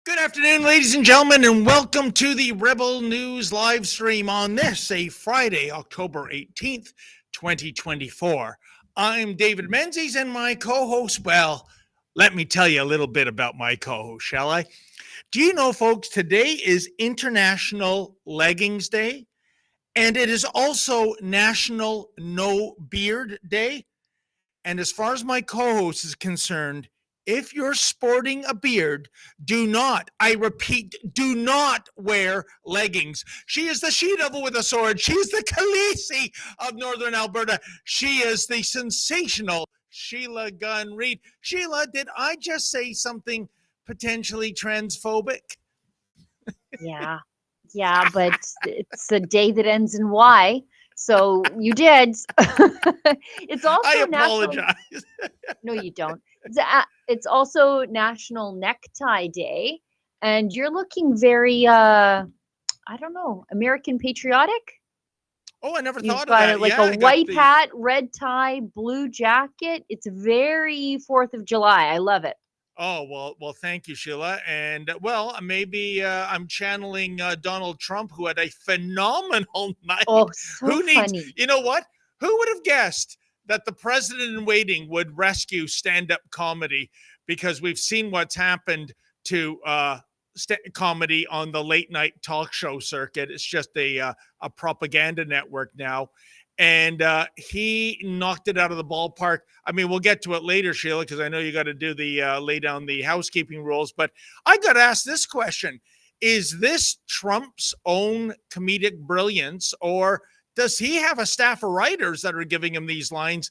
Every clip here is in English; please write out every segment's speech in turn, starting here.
Good afternoon, ladies and gentlemen, and welcome to the Rebel News live stream on this, a Friday, October 18th, 2024. I'm David Menzies, and my co-host, well, let me tell you a little bit about my co-host, shall I? Do you know, folks, today is International Leggings Day, and it is also National No Beard Day. And as far as my co-host is concerned, if you're sporting a beard, do not, I repeat, do not wear leggings. She is the she-devil with a sword. She is the Khaleesi of Northern Alberta. She is the sensational Sheila Gunn Reid. Sheila, did I just say something potentially transphobic? Yeah, but it's a day that ends in Y. So you did. It's also I apologize. No, you don't. It's also National Necktie Day, and you're looking very, I don't know, American patriotic. Oh, I never You've thought of got that. like a white hat, red tie, blue jacket. It's very 4th of July. I love it. Oh, well, thank you, Sheila. And well, maybe I'm channeling Donald Trump, who had a phenomenal night. Oh, so funny. You know what? Who would have guessed that the president in waiting would rescue stand-up comedy? Because we've seen what's happened to comedy on the late night talk show circuit. It's just a propaganda network now. And he knocked it out of the ballpark. I mean, we'll get to it later, Sheila, because I know you got to do the lay down the housekeeping rules. But I got to ask this question. Is this Trump's own comedic brilliance, or does he have a staff of writers that are giving him these lines?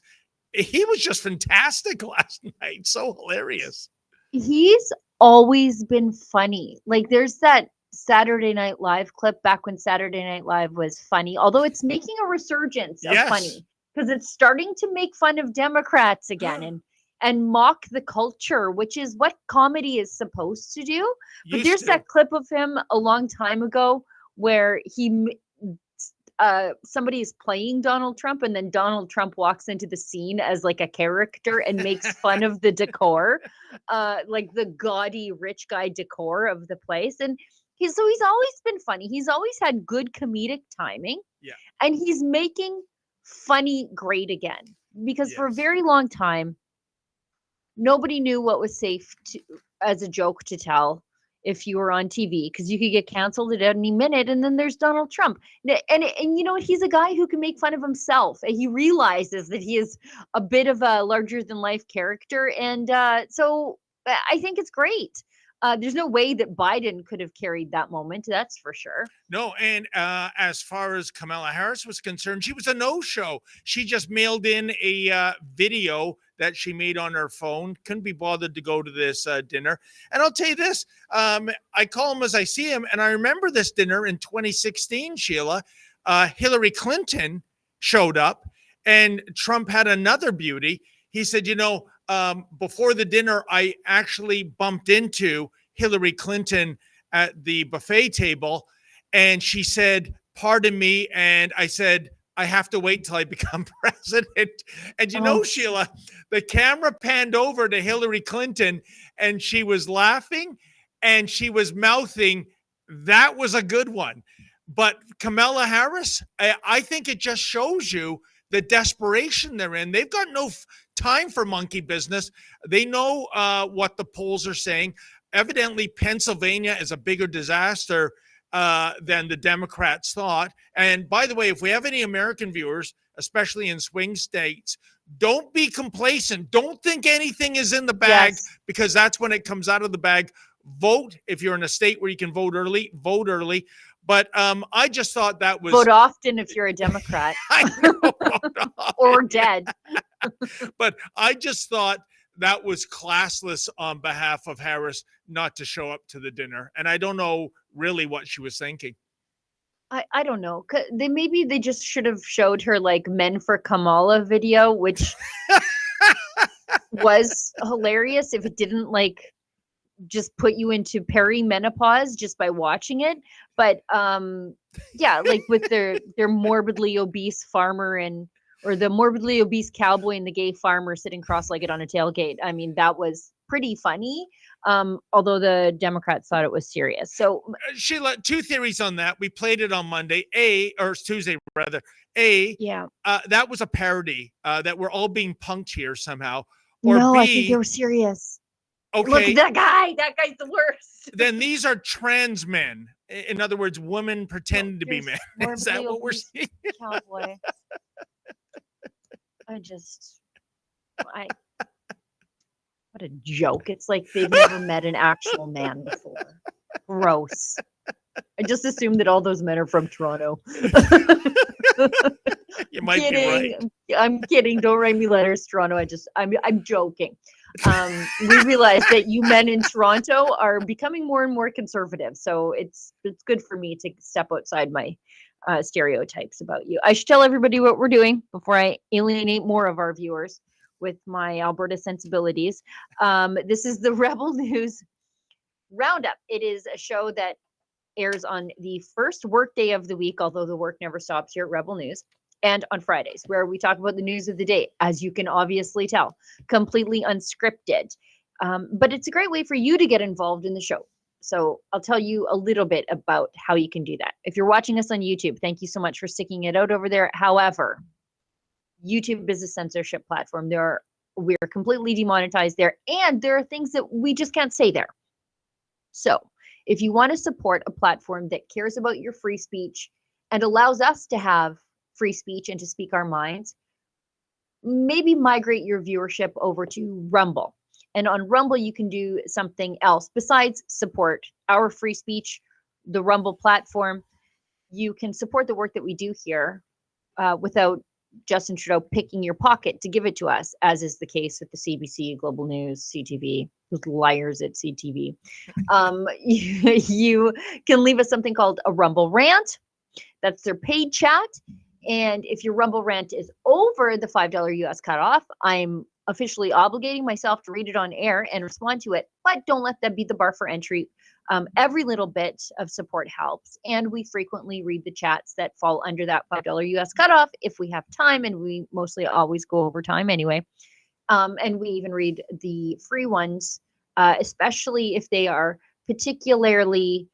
He was just fantastic last night. So hilarious. He's always been funny. Like there's that Saturday Night Live clip back when Saturday Night Live was funny, although it's making a resurgence of funny because it's starting to make fun of Democrats again and mock the culture, which is what comedy is supposed to do. But there's that clip of him a long time ago where somebody is playing Donald Trump, and then Donald Trump walks into the scene as like a character and makes fun of the decor, like the gaudy rich guy decor of the place. And he's always been funny. He's always had good comedic timing. Yeah. And he's making funny great again. Because for a very long time, nobody knew what was safe as a joke to tell if you were on TV, because you could get canceled at any minute. And then there's Donald Trump. And you know what? He's a guy who can make fun of himself. And he realizes that he is a bit of a larger than life character. And so I think it's great. There's no way that Biden could have carried that moment. That's for sure. No. And as far as Kamala Harris was concerned, she was a no-show. She just mailed in a video that she made on her phone. Couldn't be bothered to go to this dinner. And I'll tell you this, I call him as I see him. And I remember this dinner in 2016, Sheila. Hillary Clinton showed up and Trump had another beauty. He said, before the dinner, I actually bumped into Hillary Clinton at the buffet table, and she said, "Pardon me," and I said, "I have to wait till I become president." And Sheila, the camera panned over to Hillary Clinton, and she was laughing, and she was mouthing, "That was a good one." But Kamala Harris, I think it just shows you the desperation they're in. They've got no time for monkey business. They know what the polls are saying. Evidently, Pennsylvania is a bigger disaster than the Democrats thought. And by the way, if we have any American viewers, especially in swing states, don't be complacent. Don't think anything is in the bag, because that's when it comes out of the bag. Vote if you're in a state where you can vote early. Vote early. But I just thought that was... Vote often if you're a Democrat. I know, or dead. But I just thought that was classless on behalf of Harris not to show up to the dinner. And I don't know really what she was thinking. I don't know. Maybe they just should have showed her like Men for Kamala video, which was hilarious if it didn't like just put you into perimenopause just by watching it. But yeah, like with their morbidly obese farmer or the morbidly obese cowboy and the gay farmer sitting cross-legged on a tailgate. I mean, that was pretty funny. Although the Democrats thought it was serious. So Sheila, two theories on that. We played it on Monday, or Tuesday rather. Yeah. That was a parody, that we're all being punked here somehow. Or no, B, I think they were serious. Okay. Look at that guy. That guy's the worst. Then these are trans men. In other words, women pretending to be men. Is that what we're seeing? Cowboy. What a joke. It's like they've never met an actual man before. Gross. I just assumed that all those men are from Toronto. You might be right. I'm kidding. Don't write me letters, Toronto. I'm joking. We realize that you men in Toronto are becoming more and more conservative. So it's good for me to step outside my stereotypes about you. I should tell everybody what we're doing before I alienate more of our viewers with my Alberta sensibilities. This is the Rebel News Roundup. It is a show that airs on the first workday of the week, although the work never stops here at Rebel News, and on Fridays, where we talk about the news of the day, as you can obviously tell, completely unscripted. But it's a great way for you to get involved in the show. So I'll tell you a little bit about how you can do that. If you're watching us on YouTube, thank you so much for sticking it out over there. However, YouTube is a censorship platform. We're completely demonetized there, and there are things that we just can't say there. So if you want to support a platform that cares about your free speech and allows us to have free speech and to speak our minds, maybe migrate your viewership over to Rumble. And on Rumble, you can do something else besides support our free speech, the Rumble platform. You can support the work that we do here without Justin Trudeau picking your pocket to give it to us, as is the case with the CBC, Global News, CTV, those liars at CTV. You can leave us something called a Rumble Rant. That's their paid chat. And if your Rumble Rant is over the $5 US cutoff, I'm officially obligating myself to read it on air and respond to it. But don't let that be the bar for entry. Every little bit of support helps, and we frequently read the chats that fall under that $5 US cutoff if we have time, and we mostly always go over time anyway. And we even read the free ones, especially if they are particularly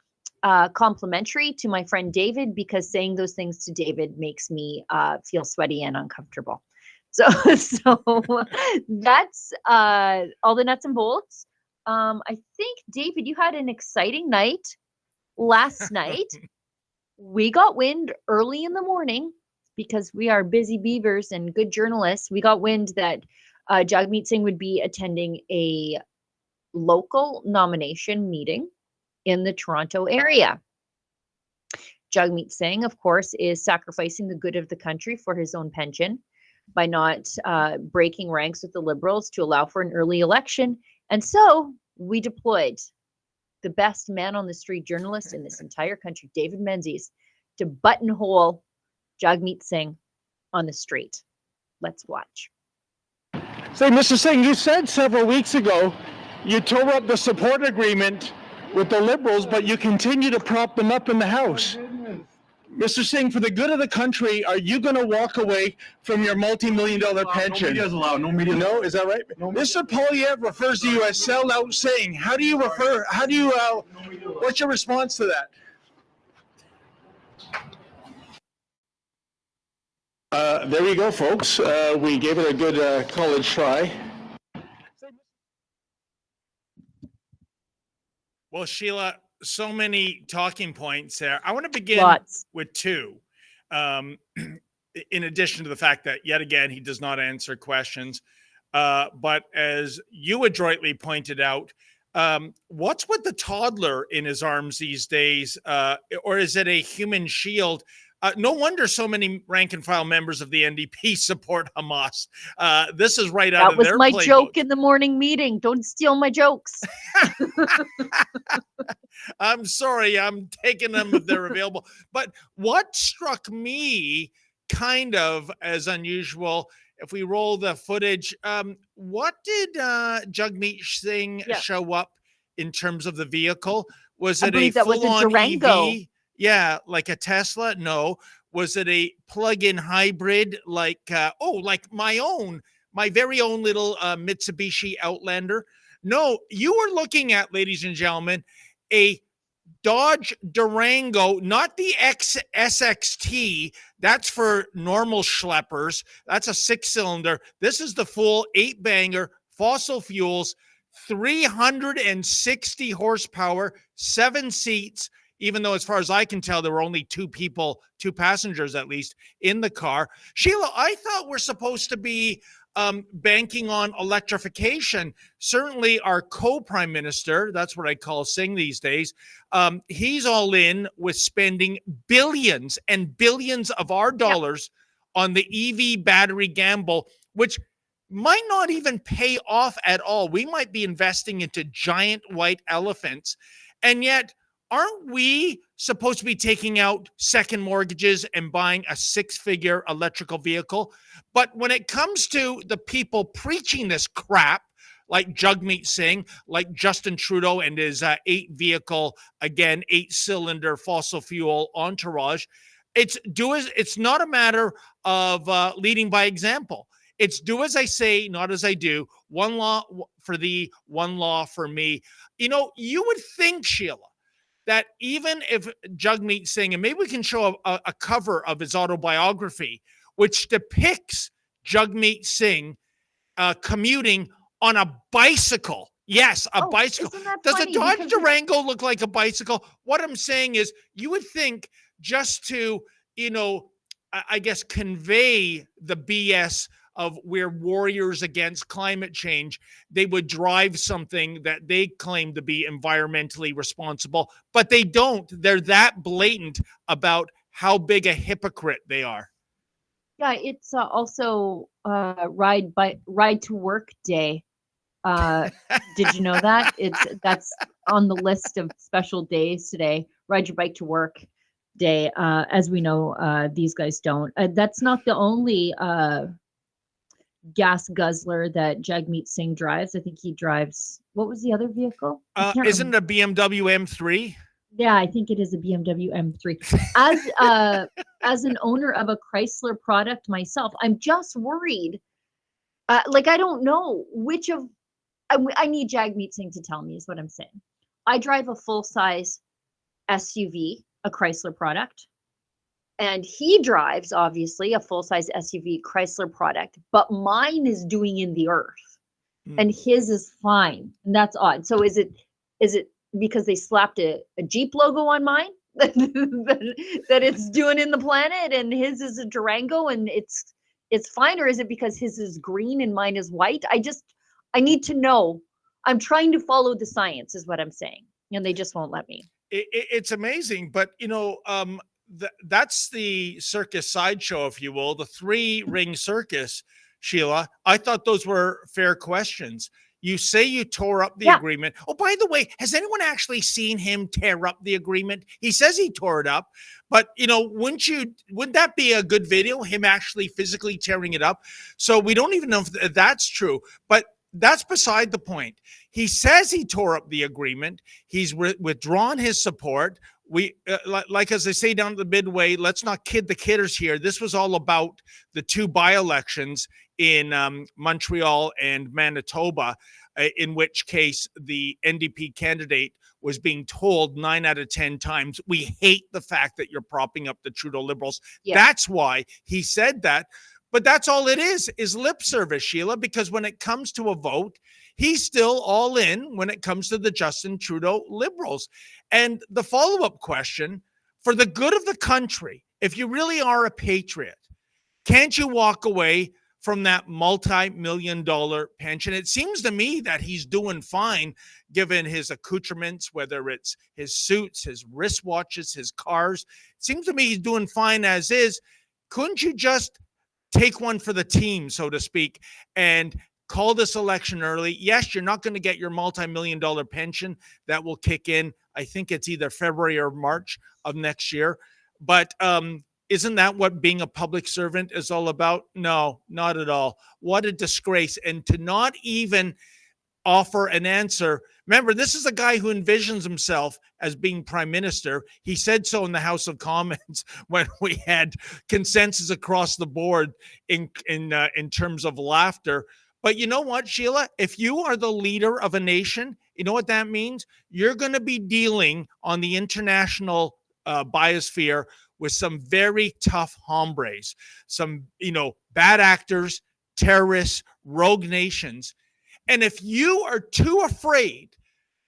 complimentary to my friend David, because saying those things to David makes me feel sweaty and uncomfortable. So that's all the nuts and bolts. I think, David, you had an exciting night last night. We got wind early in the morning, because we are busy beavers and good journalists. We got wind that Jagmeet Singh would be attending a local nomination meeting in the Toronto area. Jagmeet Singh, of course, is sacrificing the good of the country for his own pension by not breaking ranks with the Liberals to allow for an early election. And so we deployed the best man on the street journalist in this entire country, David Menzies, to buttonhole Jagmeet Singh on the street. Let's watch. Say, Mr. Singh, you said several weeks ago you tore up the support agreement with the Liberals, but you continue to prop them up in the House. Mr. Singh, for the good of the country, are you going to walk away from your multi-million-dollar pension? No media is allowed. No media. No, is that right? No, Mr. Poilievre refers to you as sellout Singh. What's your response to that? There you go, folks. We gave it a good college try. Well, Sheila, so many talking points there. I want to begin Lots. with two. In addition to the fact that, yet again, he does not answer questions. But as you adroitly pointed out, what's with the toddler in his arms these days? Or is it a human shield? No wonder so many rank and file members of the NDP support Hamas. This is right out of their playbook. That was my joke in the morning meeting. Don't steal my jokes. I'm sorry, I'm taking them if they're available. But what struck me kind of as unusual, if we roll the footage, what did Jagmeet Singh show up in terms of the vehicle? Was it a full-on Durango. EV? Yeah, like a Tesla? No. Was it a plug-in hybrid like my very own little Mitsubishi Outlander? No, you were looking at, ladies and gentlemen, a Dodge Durango, not the SXT. That's for normal schleppers. That's a 6-cylinder. This is the full 8-banger, fossil fuels, 360 horsepower, 7 seats, even though as far as I can tell, there were only 2 passengers at least in the car. Sheila, I thought we're supposed to be banking on electrification. Certainly our co-prime minister, that's what I call Singh these days, he's all in with spending billions and billions of our dollars on the EV battery gamble, which might not even pay off at all. We might be investing into giant white elephants. And yet, aren't we supposed to be taking out second mortgages and buying a 6-figure electrical vehicle? But when it comes to the people preaching this crap, like Jagmeet Singh, like Justin Trudeau and his 8-vehicle, again, 8-cylinder fossil fuel entourage, it's not a matter of leading by example. It's do as I say, not as I do. One law for thee, one law for me. You know, you would think, Sheila, that even if Jagmeet Singh, and maybe we can show a cover of his autobiography, which depicts Jagmeet Singh commuting on a bicycle. Yes, a bicycle. Does a Dodge Durango look like a bicycle? What I'm saying is you would think just to, I guess, convey the BS of we're warriors against climate change, they would drive something that they claim to be environmentally responsible, but they don't. They're that blatant about how big a hypocrite they are. Yeah, it's also ride to work day. Did you know that? That's on the list of special days today. Ride your bike to work day. As we know, these guys don't. That's not the only gas guzzler that Jagmeet Singh drives. I think he drives, what was the other vehicle? Isn't it a BMW M3? Yeah, I think it is a BMW M3. As an owner of a Chrysler product myself, I'm just worried. I don't know which of, I need Jagmeet Singh to tell me is what I'm saying. I drive a full-size SUV, a Chrysler product. And he drives, obviously, a full-size SUV Chrysler product, but mine is doing in the earth, and his is fine, and that's odd. So is it because they slapped a Jeep logo on mine that it's doing in the planet, and his is a Durango, and it's fine, or is it because his is green and mine is white? I need to know. I'm trying to follow the science, is what I'm saying, and they just won't let me. It's amazing, but that's the circus sideshow, if you will, the 3-ring circus, Sheila. I thought those were fair questions. You say you tore up the agreement. Oh, by the way, has anyone actually seen him tear up the agreement? He says he tore it up, but wouldn't that be a good video, him actually physically tearing it up? So we don't even know if that's true, but that's beside the point. He says he tore up the agreement. He's withdrawn his support. We as they say down at the Midway, let's not kid the kidders here. This was all about the 2 by-elections in Montreal and Manitoba, in which case the NDP candidate was being told 9 out of 10 times, we hate the fact that you're propping up the Trudeau Liberals. Yeah. That's why he said that. But that's all it is lip service, Sheila, because when it comes to a vote, he's still all in when it comes to the Justin Trudeau Liberals. And the follow-up question, for the good of the country, if you really are a patriot, can't you walk away from that multi-million-dollar pension? It seems to me that he's doing fine given his accoutrements, whether it's his suits, his wristwatches, his cars. It seems to me he's doing fine as is. Couldn't you just take one for the team, so to speak, and call this election early? Yes, you're not going to get your multi-million-dollar pension. That will kick in, I think it's either February or March of next year. But isn't that what being a public servant is all about? No, not at all. What a disgrace. And to not even offer an answer. Remember, this is a guy who envisions himself as being prime minister. He said so in the House of Commons when we had consensus across the board in terms of laughter. But you know what, Sheila? If you are the leader of a nation, you know what that means? You're going to be dealing on the international biosphere with some very tough hombres, some, bad actors, terrorists, rogue nations. And if you are too afraid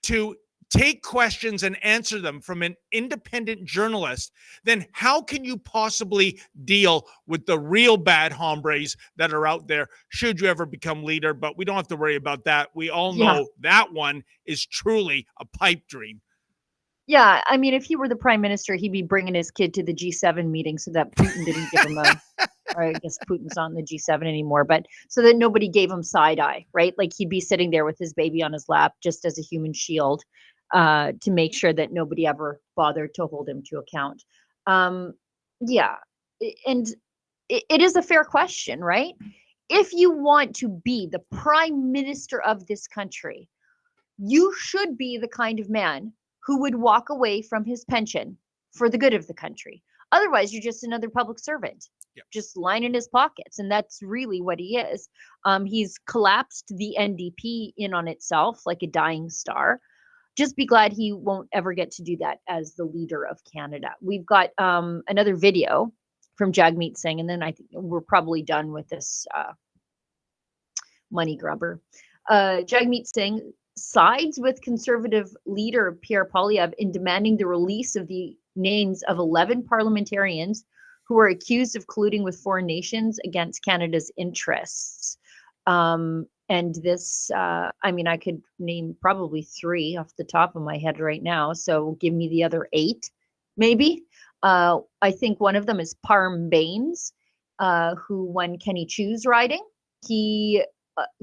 to take questions and answer them from an independent journalist, then how can you possibly deal with the real bad hombres that are out there should you ever become leader? But we don't have to worry about that. We all know that one is truly a pipe dream. Yeah, I mean, if he were the prime minister, he'd be bringing his kid to the G7 meeting so that Putin didn't give him or I guess Putin's not in the G7 anymore, but so that nobody gave him side eye, right? Like he'd be sitting there with his baby on his lap just as a human shield to make sure that nobody ever bothered to hold him to account. Yeah, and it is a fair question, right? If you want to be the prime minister of this country, you should be the kind of man who would walk away from his pension for the good of the country. Otherwise, you're just another public servant, just lining his pockets. And that's really what he is. He's collapsed the NDP in on itself like a dying star. Just be glad he won't ever get to do that as the leader of Canada. We've got another video from Jagmeet Singh, and then I think we're probably done with this money grubber. Jagmeet Singh sides with Conservative leader Pierre Poilievre in demanding the release of the names of 11 parliamentarians who are accused of colluding with foreign nations against Canada's interests. And this, I mean, I could name probably 3 off the top of my head right now. So give me the other 8, maybe. I think one of them is Parm Baines, who won Kenny Chu's riding.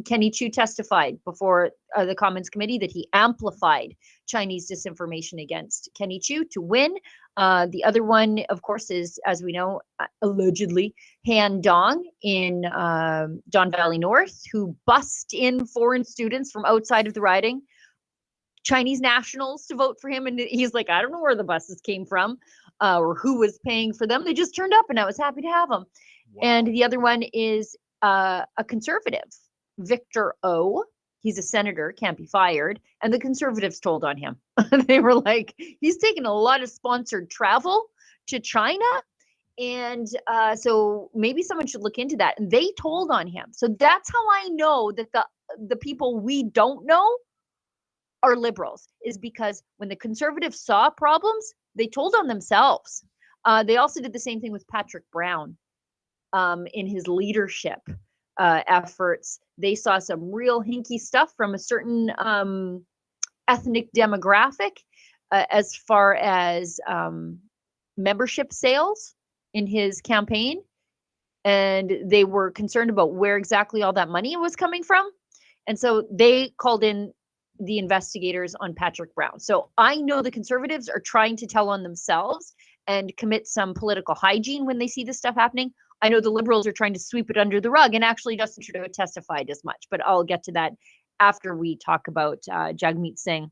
Kenny Chu testified before the Commons Committee that he amplified Chinese disinformation against Kenny Chu to win. The other one, of course, is, as we know, allegedly Han Dong in Don Valley North, who bussed in foreign students from outside of the riding, Chinese nationals, to vote for him. And he's like, I don't know where the buses came from or who was paying for them. They just turned up and I was happy to have them. Wow. And the other one is a conservative, Victor O. He's a senator, can't be fired. And the Conservatives told on him. They were like, he's taken a lot of sponsored travel to China. And so maybe someone should look into that. And they told on him. So that's how I know that the people we don't know are Liberals, is because when the Conservatives saw problems, they told on themselves. They also did the same thing with Patrick Brown in his leadership efforts. They saw some real hinky stuff from a certain ethnic demographic as far as membership sales in his campaign. And they were concerned about where exactly all that money was coming from. And so they called in the investigators on Patrick Brown. So I know the Conservatives are trying to tell on themselves and commit some political hygiene when they see this stuff happening. I know the Liberals are trying to sweep it under the rug, and actually Justin Trudeau testified as much, but I'll get to that after we talk about Jagmeet Singh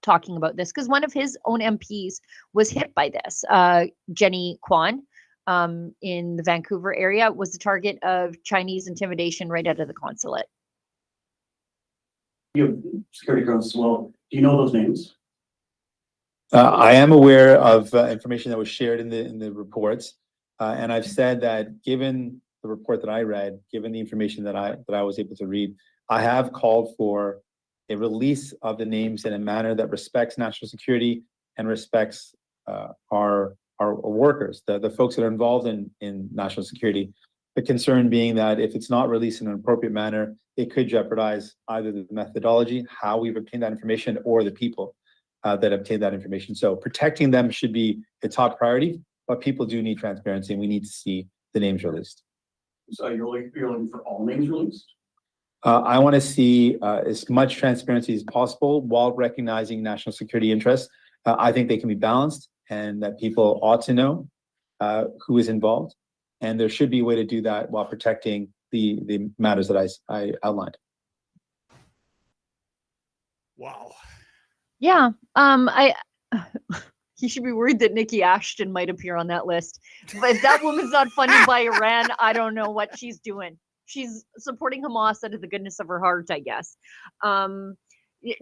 talking about this, because one of his own MPs was hit by this. Jenny Kwan in the Vancouver area was the target of Chinese intimidation right out of the consulate. You have security guards as well. Do you know those names? I am aware of information that was shared in the reports, and I've said that given the report that I read, given the information that I was able to read, I have called for a release of the names in a manner that respects national security and respects our workers, the folks that are involved in national security. The concern being that if it's not released in an appropriate manner, it could jeopardize either the methodology, how we've obtained that information, or the people that obtain that information. So protecting them should be a top priority, but people do need transparency, and we need to see the names released. So you're looking for all names released? I want to see as much transparency as possible while recognizing national security interests. I think they can be balanced, and that people ought to know who is involved, and there should be a way to do that while protecting the matters that I outlined. Wow. Yeah. He should be worried that Nikki Ashton might appear on that list. But if that woman's not funded by Iran, I don't know what she's doing. She's supporting Hamas out of the goodness of her heart, I guess.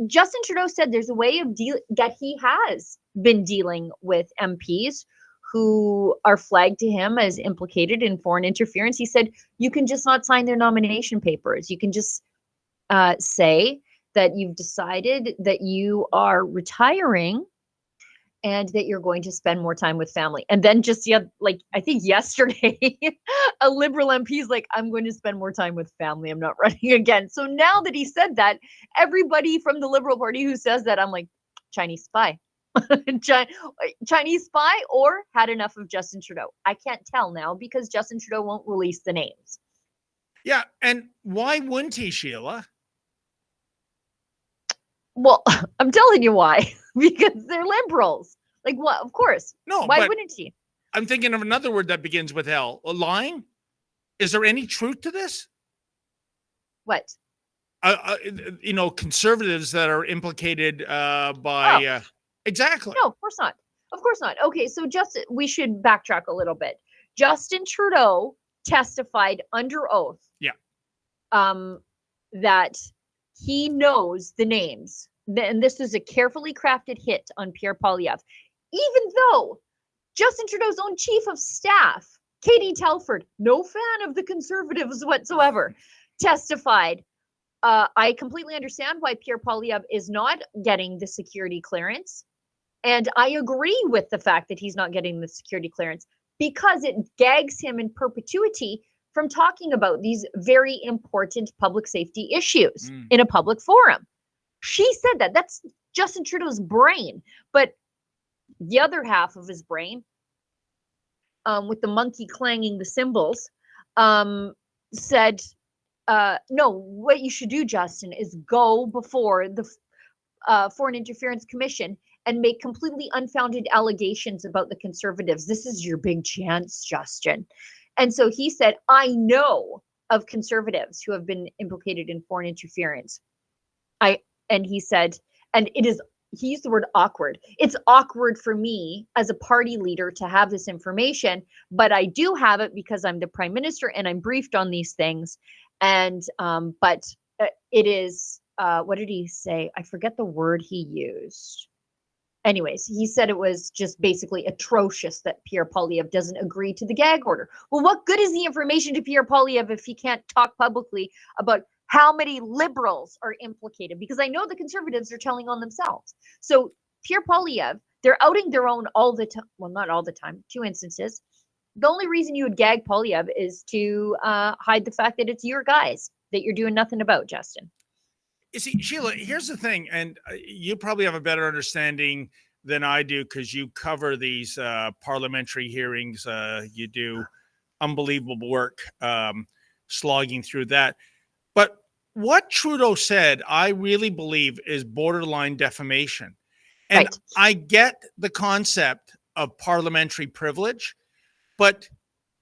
Justin Trudeau said there's a way of that he has been dealing with MPs who are flagged to him as implicated in foreign interference. He said you can just not sign their nomination papers. You can just say that you've decided that you are retiring and that you're going to spend more time with family. And then just I think yesterday, a Liberal MP is like, I'm going to spend more time with family. I'm not running again. So now that he said that, everybody from the Liberal Party who says that, I'm like, Chinese spy. Chinese spy or had enough of Justin Trudeau. I can't tell now because Justin Trudeau won't release the names. Yeah. And why wouldn't he, Sheila? Well, I'm telling you why. Because they're liberals. Like what? Of course. No. Why wouldn't he? I'm thinking of another word that begins with L. Lying? Is there any truth to this? What? Conservatives that are implicated by... exactly. No, of course not. Of course not. Okay, so we should backtrack a little bit. Justin Trudeau testified under oath. Yeah. That he knows the names. And this is a carefully crafted hit on Pierre Poilievre. Even though Justin Trudeau's own chief of staff, Katie Telford, no fan of the Conservatives whatsoever, testified, I completely understand why Pierre Poilievre is not getting the security clearance. And I agree with the fact that he's not getting the security clearance because it gags him in perpetuity from talking about these very important public safety issues in a public forum. She said that. That's Justin Trudeau's brain. But the other half of his brain, with the monkey clanging the cymbals, said, no, what you should do, Justin, is go before the Foreign Interference Commission and make completely unfounded allegations about the Conservatives. This is your big chance, Justin. And so he said, I know of Conservatives who have been implicated in foreign interference. And he said, and it is, he used the word awkward. It's awkward for me as a party leader to have this information, but I do have it because I'm the prime minister and I'm briefed on these things. And, but it is, what did he say? I forget the word he used. Anyways, he said it was just basically atrocious that Pierre Poilievre doesn't agree to the gag order. Well, what good is the information to Pierre Poilievre if he can't talk publicly about how many Liberals are implicated? Because I know the Conservatives are telling on themselves. So Pierre Poilievre, they're outing their own all the time. Well, not all the time, 2 instances. The only reason you would gag Poilievre is to hide the fact that it's your guys that you're doing nothing about, Justin. You see, Sheila, here's the thing, and you probably have a better understanding than I do because you cover these parliamentary hearings. You do unbelievable work slogging through that. But what Trudeau said, I really believe, is borderline defamation. And Right. I get the concept of parliamentary privilege, but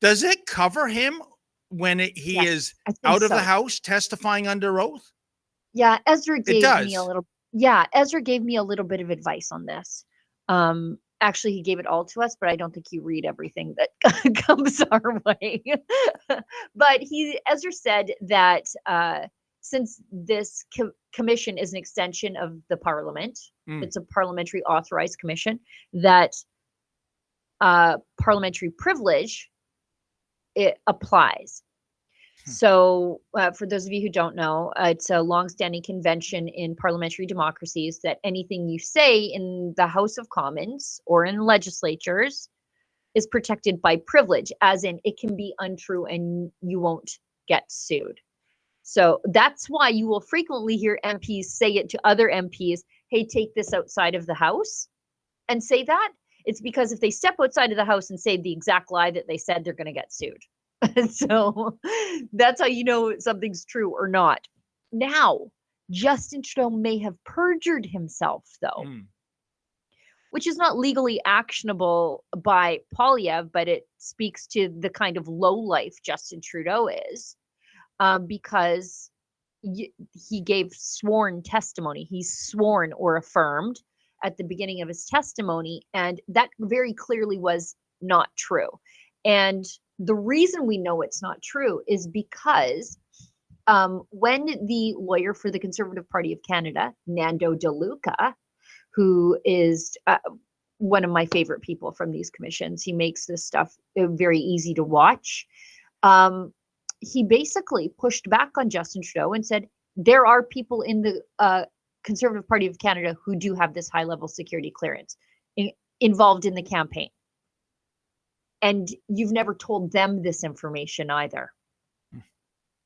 does it cover him when he is out of the House testifying under oath? Yeah, Ezra gave me a little. Yeah, Ezra gave me a little bit of advice on this. Actually, he gave it all to us, but I don't think you read everything that comes our way. But Ezra said that since this commission is an extension of the parliament, it's a parliamentary authorized commission, that parliamentary privilege, it applies. So for those of you who don't know, it's a longstanding convention in parliamentary democracies that anything you say in the House of Commons or in legislatures is protected by privilege, as in it can be untrue and you won't get sued. So that's why you will frequently hear MPs say it to other MPs, hey, take this outside of the House and say that. It's because if they step outside of the House and say the exact lie that they said, they're going to get sued. So that's how you know something's true or not. Now, Justin Trudeau may have perjured himself, though, which is not legally actionable by Poilievre, but it speaks to the kind of lowlife Justin Trudeau is, because he gave sworn testimony. He's sworn or affirmed at the beginning of his testimony, and that very clearly was not true. And the reason we know it's not true is because when the lawyer for the Conservative Party of Canada, Nando De Luca, who is one of my favorite people from these commissions, he makes this stuff very easy to watch. He basically pushed back on Justin Trudeau and said, there are people in the Conservative Party of Canada who do have this high-level security clearance involved in the campaign. And you've never told them this information either.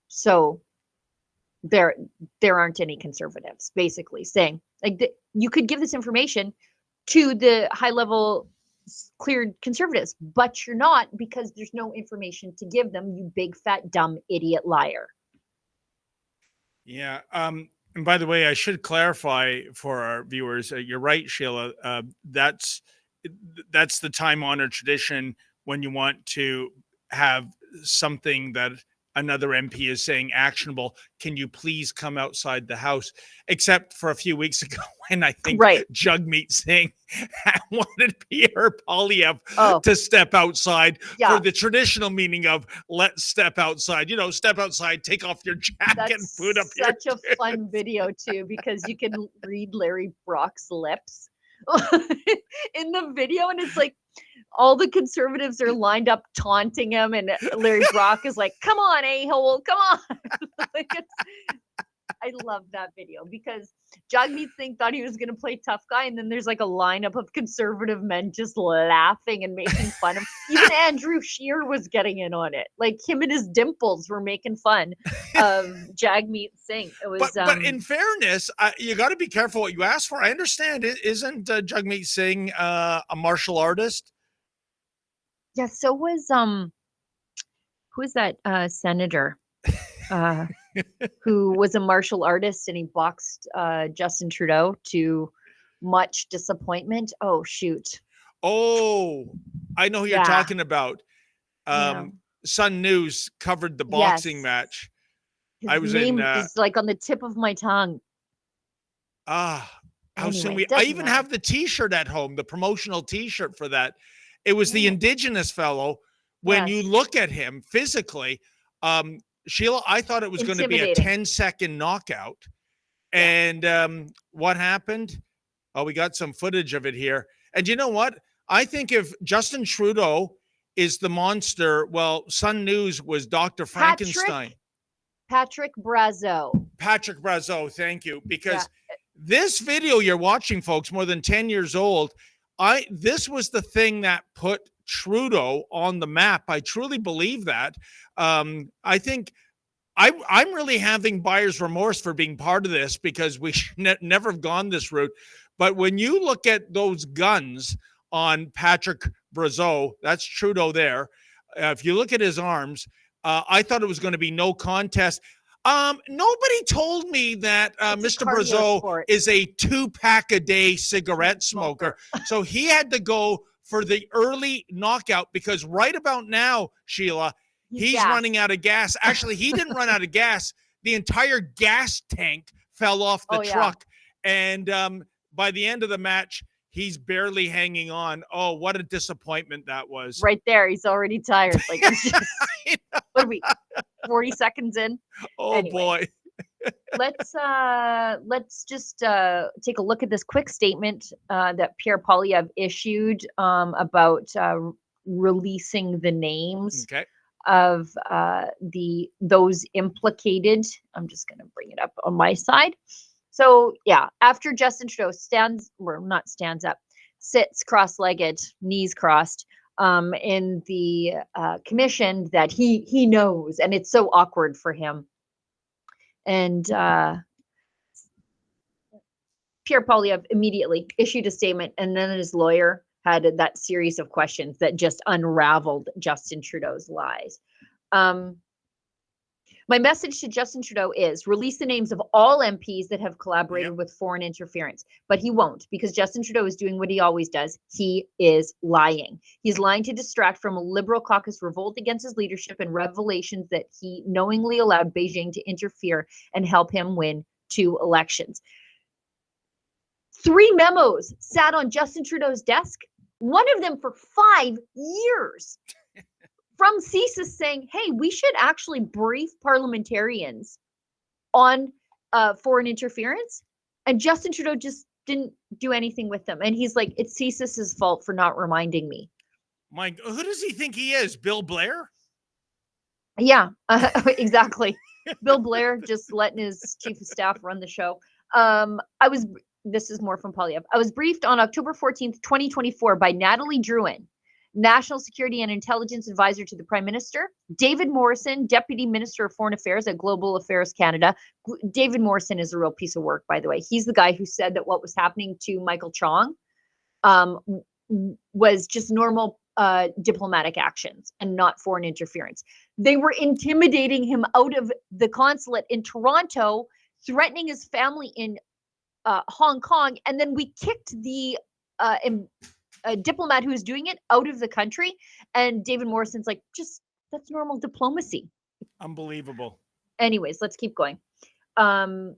So there aren't any Conservatives, basically saying, like, you could give this information to the high-level cleared Conservatives, but you're not, because there's no information to give them, you big, fat, dumb, idiot liar. Yeah. And by the way, I should clarify for our viewers, you're right, Sheila. That's the time-honored tradition when you want to have something that another MP is saying actionable. Can you please come outside the House? Except for a few weeks ago when I think Jagmeet Singh wanted Pierre Poilievre to step outside for the traditional meaning of let's step outside. You know, step outside, take off your jacket and put up your... Such a fun video too, because you can read Larry Brock's lips in the video, and it's like all the Conservatives are lined up taunting him, and Larry Brock is like, come on, a-hole, come on. Like, I love that video because Jagmeet Singh thought he was going to play tough guy, and then there's like a lineup of Conservative men just laughing and making fun of him. Even Andrew Scheer was getting in on it. Like, him and his dimples were making fun of Jagmeet Singh. It was, but in fairness, you got to be careful what you ask for. I understand it isn't Jagmeet Singh a martial artist? Yeah, so was who is that senator who was a martial artist, and he boxed Justin Trudeau to much disappointment. Oh shoot. Oh, I know who you're talking about. Sun News covered the boxing match. His name is like on the tip of my tongue. How soon I even have the t-shirt at home, the promotional t-shirt for that. It was the Indigenous fellow. When you look at him physically, Sheila, I thought it was going to be a 10-second knockout. And what happened? Oh, we got some footage of it here. And you know what? I think if Justin Trudeau is the monster, well, Sun News was Dr. Frankenstein. Patrick Brazeau. Patrick Brazeau, thank you. Because this video you're watching, folks, more than 10 years old, this was the thing that put Trudeau on the map. I truly believe that. I think I'm really having buyer's remorse for being part of this, because we should never have gone this route. But when you look at those guns on Patrick Brazeau, that's Trudeau there. If you look at his arms, I thought it was going to be no contest. Nobody told me that Mr. Brazeau is a 2-pack-a-day cigarette smoker. So he had to go for the early knockout, because right about now, Sheila, he's running out of gas. Actually, he didn't run out of gas. The entire gas tank fell off the truck. And by the end of the match, he's barely hanging on. Oh, what a disappointment that was. Right there. He's already tired. Like, it's just, what are we, 40 seconds in? Oh, anyway. Boy. let's just take a look at this quick statement that Pierre Poilievre issued about releasing the names of those implicated. I'm just going to bring it up on my side. So yeah, after Justin Trudeau sits cross-legged, knees crossed, in the commission that he knows, and it's so awkward for him. And Pierre Poilievre immediately issued a statement, and then his lawyer had that series of questions that just unraveled Justin Trudeau's lies. My message to Justin Trudeau is release the names of all MPs that have collaborated with foreign interference, but he won't, because Justin Trudeau is doing what he always does. He is lying. He's lying to distract from a Liberal caucus revolt against his leadership and revelations that he knowingly allowed Beijing to interfere and help him win 2 elections. 3 memos sat on Justin Trudeau's desk, one of them for 5 years. From CSIS saying, hey, we should actually brief parliamentarians on foreign interference. And Justin Trudeau just didn't do anything with them. And he's like, it's CSIS's fault for not reminding me. Mike, who does he think he is? Bill Blair? Yeah, exactly. Bill Blair just letting his chief of staff run the show. This is more from Poilievre. I was briefed on October 14th, 2024 by Natalie Drouin, National Security and Intelligence Advisor to the Prime Minister, David Morrison, Deputy Minister of Foreign Affairs at Global Affairs Canada. David Morrison is a real piece of work, by the way. He's the guy who said that what was happening to Michael Chong was just normal diplomatic actions and not foreign interference. They were intimidating him out of the consulate in Toronto, threatening his family in Hong Kong, and then we kicked the diplomat who was doing it out of the country. And David Morrison's like, just that's normal diplomacy. Unbelievable. Anyways, let's keep going. And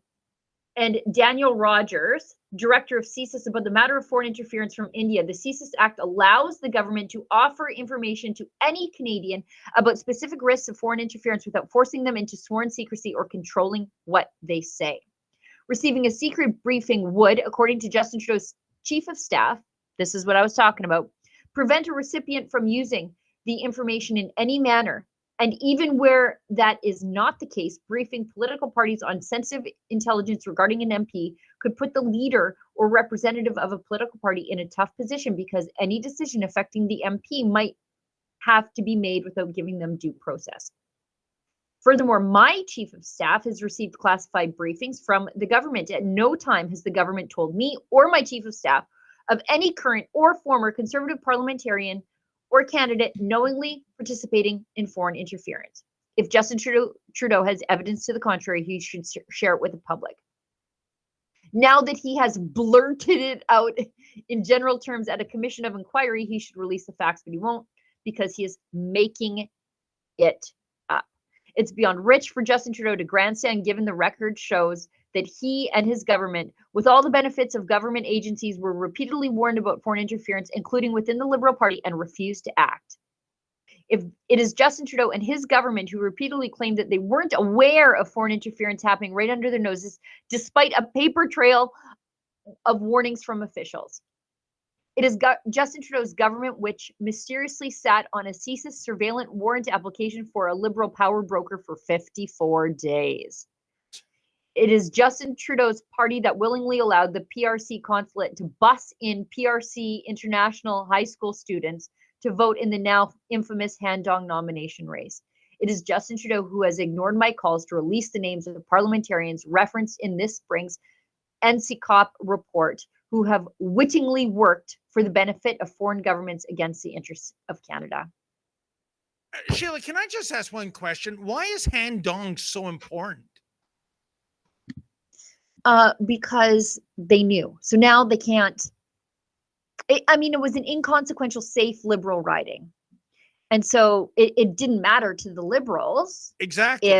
Daniel Rogers, director of CSIS, about the matter of foreign interference from India. The CSIS Act allows the government to offer information to any Canadian about specific risks of foreign interference without forcing them into sworn secrecy or controlling what they say. Receiving a secret briefing would, according to Justin Trudeau's chief of staff, this is what I was talking about, prevent a recipient from using the information in any manner. And even where that is not the case, briefing political parties on sensitive intelligence regarding an MP could put the leader or representative of a political party in a tough position, because any decision affecting the MP might have to be made without giving them due process. Furthermore, my chief of staff has received classified briefings from the government. At no time has the government told me or my chief of staff of any current or former Conservative parliamentarian or candidate knowingly participating in foreign interference. If Justin Trudeau has evidence to the contrary, he should share it with the public. Now that he has blurted it out in general terms at a commission of inquiry, he should release the facts, but he won't, because he is making it up. It's beyond rich for Justin Trudeau to grandstand, given the record shows that he and his government, with all the benefits of government agencies, were repeatedly warned about foreign interference, including within the Liberal Party, and refused to act. If it is Justin Trudeau and his government who repeatedly claimed that they weren't aware of foreign interference happening right under their noses, despite a paper trail of warnings from officials. It is Justin Trudeau's government which mysteriously sat on a CSIS surveillance warrant application for a Liberal power broker for 54 days. It is Justin Trudeau's party that willingly allowed the PRC consulate to bus in PRC international high school students to vote in the now infamous Han-Dong nomination race. It is Justin Trudeau who has ignored my calls to release the names of the parliamentarians referenced in this spring's NCCOP report, who have wittingly worked for the benefit of foreign governments against the interests of Canada. Sheila, can I just ask one question? Why is Han-Dong so important? Because they knew. So now they can't. It was an inconsequential, safe Liberal riding. And so it didn't matter to the Liberals. Exactly.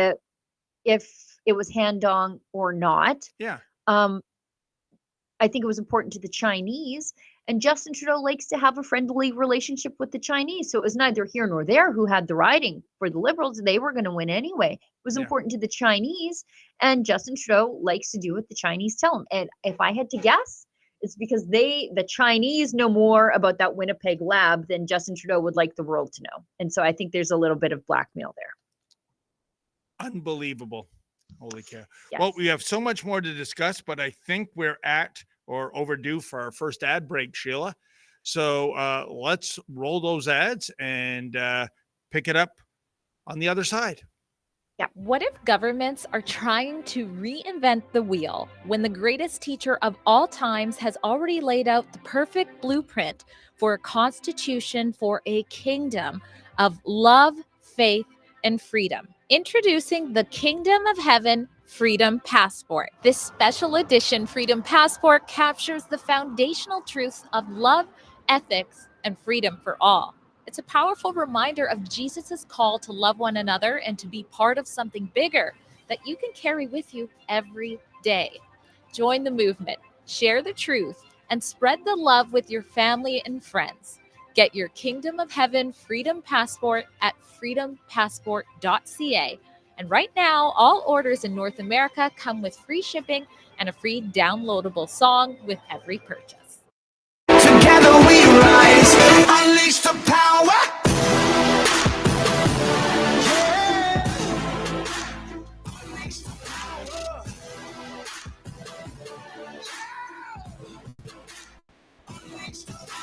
If it was Han-Dong or not. Yeah. I think it was important to the Chinese. And Justin Trudeau likes to have a friendly relationship with the Chinese. So it was neither here nor there who had the riding for the Liberals. They were going to win anyway. It was important to the Chinese. And Justin Trudeau likes to do what the Chinese tell him. And if I had to guess, it's because the Chinese know more about that Winnipeg lab than Justin Trudeau would like the world to know. And so I think there's a little bit of blackmail there. Unbelievable. Holy cow. Yes. Well, we have so much more to discuss, but I think we're at or overdue for our first ad break, Sheila. So let's roll those ads and pick it up on the other side. Yeah. What if governments are trying to reinvent the wheel when the greatest teacher of all times has already laid out the perfect blueprint for a constitution for a kingdom of love, faith, and freedom? Introducing the Kingdom of Heaven Freedom Passport. This special edition Freedom Passport captures the foundational truths of love, ethics, and freedom for all. It's a powerful reminder of Jesus's call to love one another and to be part of something bigger that you can carry with you every day. Join the movement, share the truth, and spread the love with your family and friends. Get your Kingdom of Heaven Freedom Passport at freedompassport.ca. And right now, all orders in North America come with free shipping and a free downloadable song with every purchase. Together we rise, unleash the power. Unleash the power.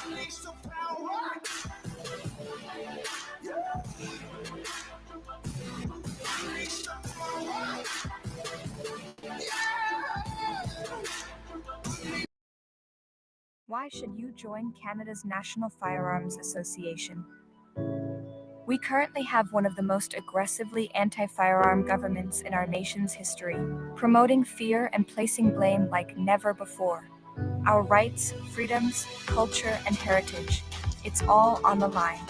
Unleash the power. Unleash the power. Why should you join Canada's National Firearms Association? We currently have one of the most aggressively anti-firearm governments in our nation's history, promoting fear and placing blame like never before. Our rights, freedoms, culture, and heritage, it's all on the line.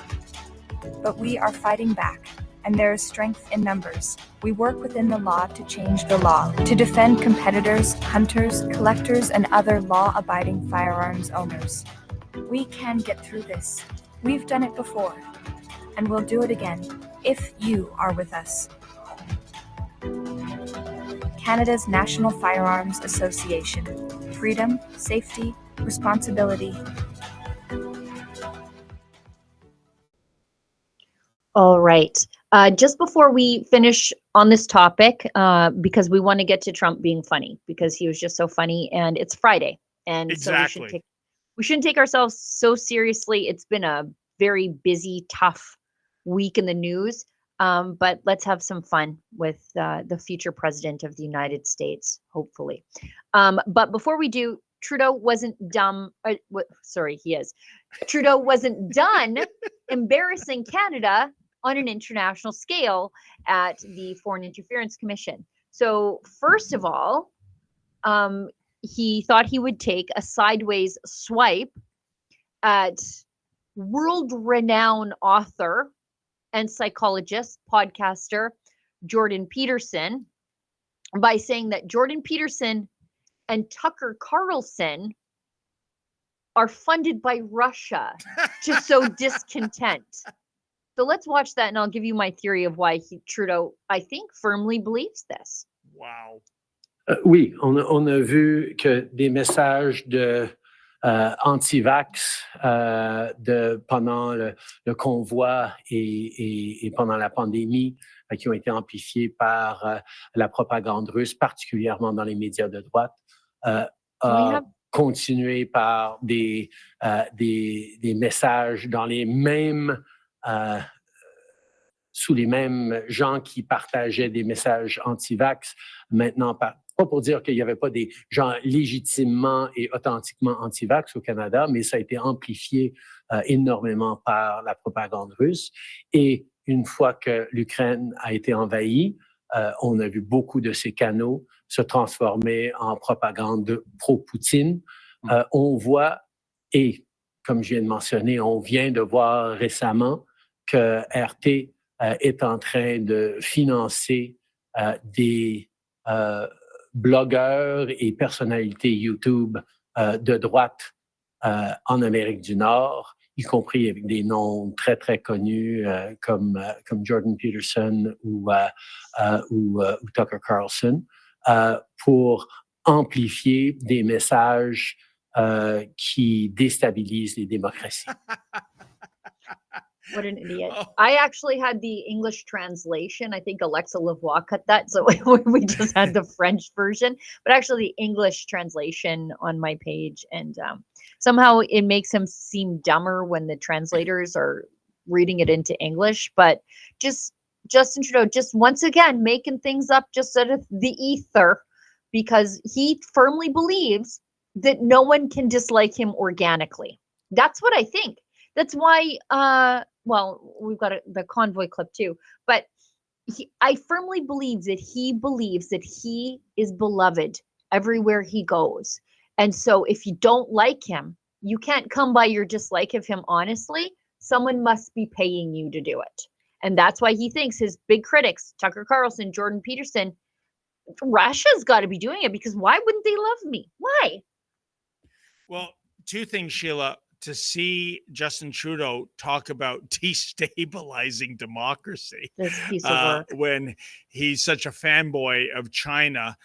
But we are fighting back, and there is strength in numbers. We work within the law to change the law, to defend competitors, hunters, collectors, and other law-abiding firearms owners. We can get through this. We've done it before, and we'll do it again, if you are with us. Canada's National Firearms Association. Freedom, safety, responsibility. All right. Just before we finish on this topic, because we want to get to Trump being funny, because he was just so funny, and it's Friday, and Exactly. so we shouldn't take ourselves so seriously. It's been a very busy, tough week in the news, but let's have some fun with the future president of the United States, hopefully. But before we do, Trudeau wasn't dumb. Sorry, he is. Trudeau wasn't done embarrassing Canada on an international scale at the Foreign Interference Commission. So first of all, he thought he would take a sideways swipe at world-renowned author and psychologist, podcaster, Jordan Peterson, by saying that Jordan Peterson and Tucker Carlson are funded by Russia to sow discontent. So let's watch that, and I'll give you my theory of why Trudeau, I think, firmly believes this. Wow. Oui, on a vu que des messages de anti-vax pendant le convoi et pendant la pandémie qui ont été amplifiés par la propagande russe, particulièrement dans les médias de droite, continué par des messages dans les mêmes sous les mêmes gens qui partageaient des messages anti-vax, maintenant, pas pour dire qu'il n'y avait pas des gens légitimement et authentiquement anti-vax au Canada, mais ça a été amplifié énormément par la propagande russe. Et une fois que l'Ukraine a été envahie, on a vu beaucoup de ces canaux se transformer en propagande pro-Poutine. On voit, et comme je viens de mentionner, on vient de voir récemment que RT est en train de financer des blogueurs et personnalités YouTube de droite en Amérique du Nord, y compris avec des noms très, très connus comme Jordan Peterson ou Tucker Carlson, pour amplifier des messages qui déstabilisesent les démocraties. What an idiot. Oh. I actually had the English translation. I think Alexa Lavoie cut that, so we just had the French version, but actually the English translation on my page. And somehow it makes him seem dumber when the translators are reading it into English. But just Justin Trudeau, just once again, making things up just out of the ether, because he firmly believes that no one can dislike him organically. That's what I think. That's why, well, we've got the Convoy clip too, but I firmly believe that he believes that he is beloved everywhere he goes. And so if you don't like him, you can't come by your dislike of him honestly. Someone must be paying you to do it. And that's why he thinks his big critics, Tucker Carlson, Jordan Peterson, Russia's got to be doing it, because why wouldn't they love me? Why? Well, two things, Sheila. To see Justin Trudeau talk about destabilizing democracy, This piece of work. when he's such a fanboy of China,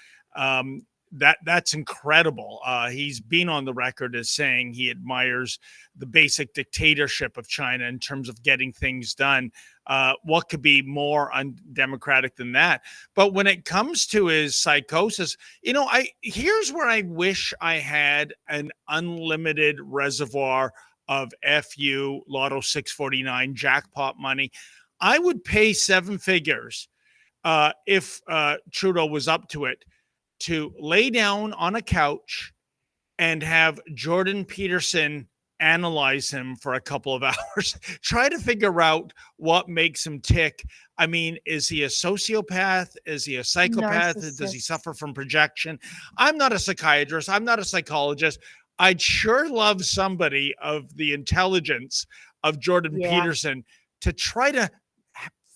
that's incredible. He's been on the record as saying he admires the basic dictatorship of China in terms of getting things done. What could be more undemocratic than that? But when it comes to his psychosis, here's where I wish I had an unlimited reservoir of FU Lotto 649 jackpot money. I would pay 7 figures if Trudeau was up to it, to lay down on a couch and have Jordan Peterson analyze him for a couple of hours, try to figure out what makes him tick. I mean, is he a sociopath? Is he a psychopath? Does he suffer from projection? I'm not a psychiatrist. I'm not a psychologist. I'd sure love somebody of the intelligence of Jordan Peterson to try to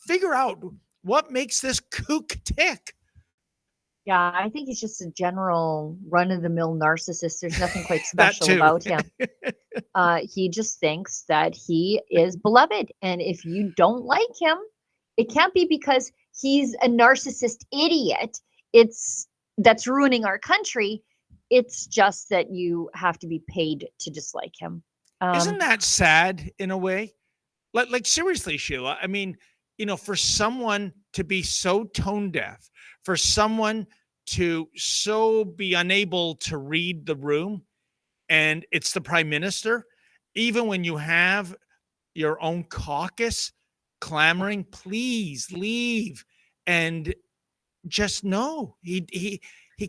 figure out what makes this kook tick. Yeah, I think he's just a general run-of-the-mill narcissist. There's nothing quite special about him. He just thinks that he is beloved. And if you don't like him, it can't be because he's a narcissist idiot. That's ruining our country. It's just that you have to be paid to dislike him. Isn't that sad in a way? Like seriously, Sheila, I mean, for someone to be so tone deaf, for someone to so be unable to read the room, and it's the prime minister, even when you have your own caucus clamoring, please leave, and just no, he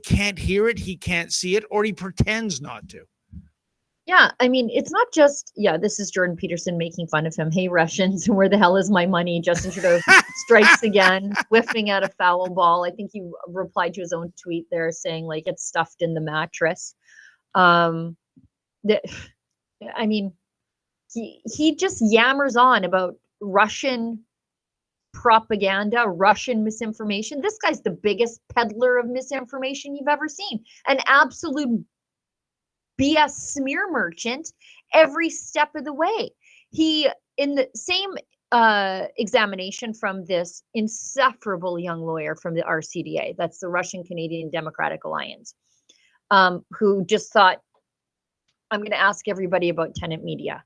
can't hear it, he can't see it, or he pretends not to. Yeah, I mean, it's not just, this is Jordan Peterson making fun of him. Hey, Russians, where the hell is my money? Justin Trudeau strikes again, whiffing at a foul ball. I think he replied to his own tweet there saying, like, it's stuffed in the mattress. I mean, he just yammers on about Russian propaganda, Russian misinformation. This guy's the biggest peddler of misinformation you've ever seen. An absolute BS smear merchant every step of the way. He, in the same examination from this insufferable young lawyer from the RCDA, that's the Russian Canadian Democratic Alliance, who just thought, I'm going to ask everybody about tenant media,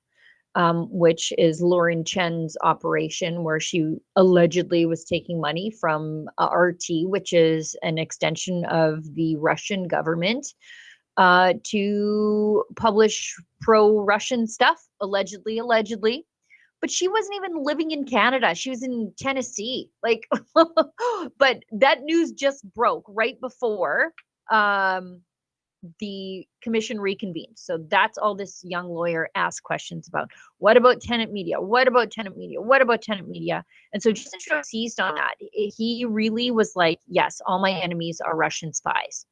which is Lauren Chen's operation, where she allegedly was taking money from RT, which is an extension of the Russian government, to publish pro-Russian stuff, allegedly. But she wasn't even living in Canada. She was in Tennessee. Like, but that news just broke right before the commission reconvened. So that's all this young lawyer asked questions about. What about tenant media? What about tenant media? What about tenant media? And so Justin Trudeau seized on that. He really was like, yes, all my enemies are Russian spies.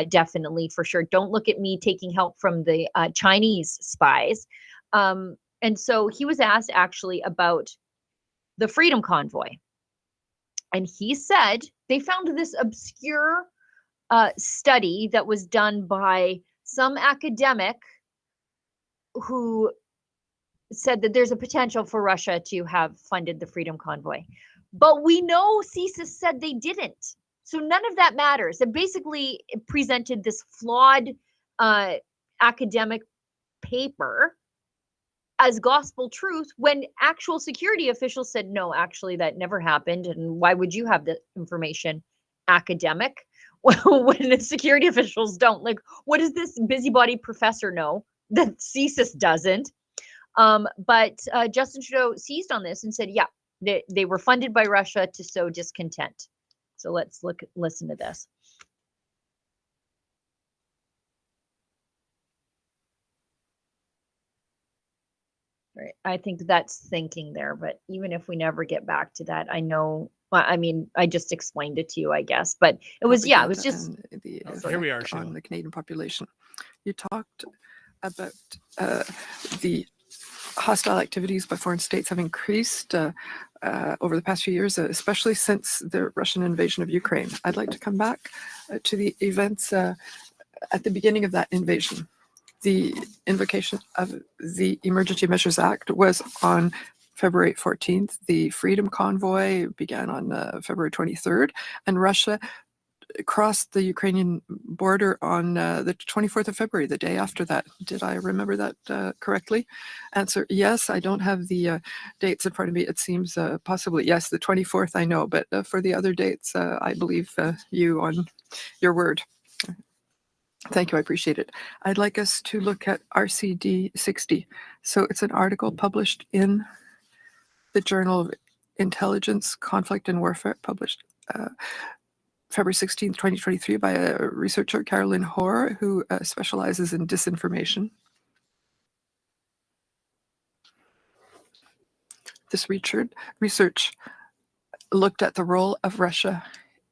Definitely, for sure. Don't look at me taking help from the Chinese spies. And so he was asked actually about the Freedom Convoy. And he said they found this obscure study that was done by some academic who said that there's a potential for Russia to have funded the Freedom Convoy. But we know CSIS said they didn't. So none of that matters. It basically presented this flawed academic paper as gospel truth when actual security officials said, no, actually that never happened. And why would you have the information? Academic? When the security officials don't. Like, what does this busybody professor know that CSIS doesn't? But Justin Trudeau seized on this and said, yeah, they were funded by Russia to sow discontent. So let's listen to this. Right. I think that's thinking there, but even if we never get back to that, I know, well, I mean, I just explained it to you, I guess, but it was, yeah, it was just. Here we are, on the Canadian population. You talked about the hostile activities by foreign states have increased over the past few years, especially since the Russian invasion of Ukraine. I'd like to come back to the events at the beginning of that invasion. The invocation of the Emergency Measures Act was on February 14th. The Freedom Convoy began on February 23rd, and Russia crossed the Ukrainian border on the 24th of February, the day after that. Did I remember that correctly? Answer, yes. I don't have the dates in front of me. It seems possibly, yes, the 24th I know, but for the other dates, I believe you on your word. Thank you, I appreciate it. I'd like us to look at RCD 60. So it's an article published in the Journal of Intelligence, Conflict and Warfare, published February 16th, 2023 by a researcher, Caroline Hoare, who specializes in disinformation. This research looked at the role of Russia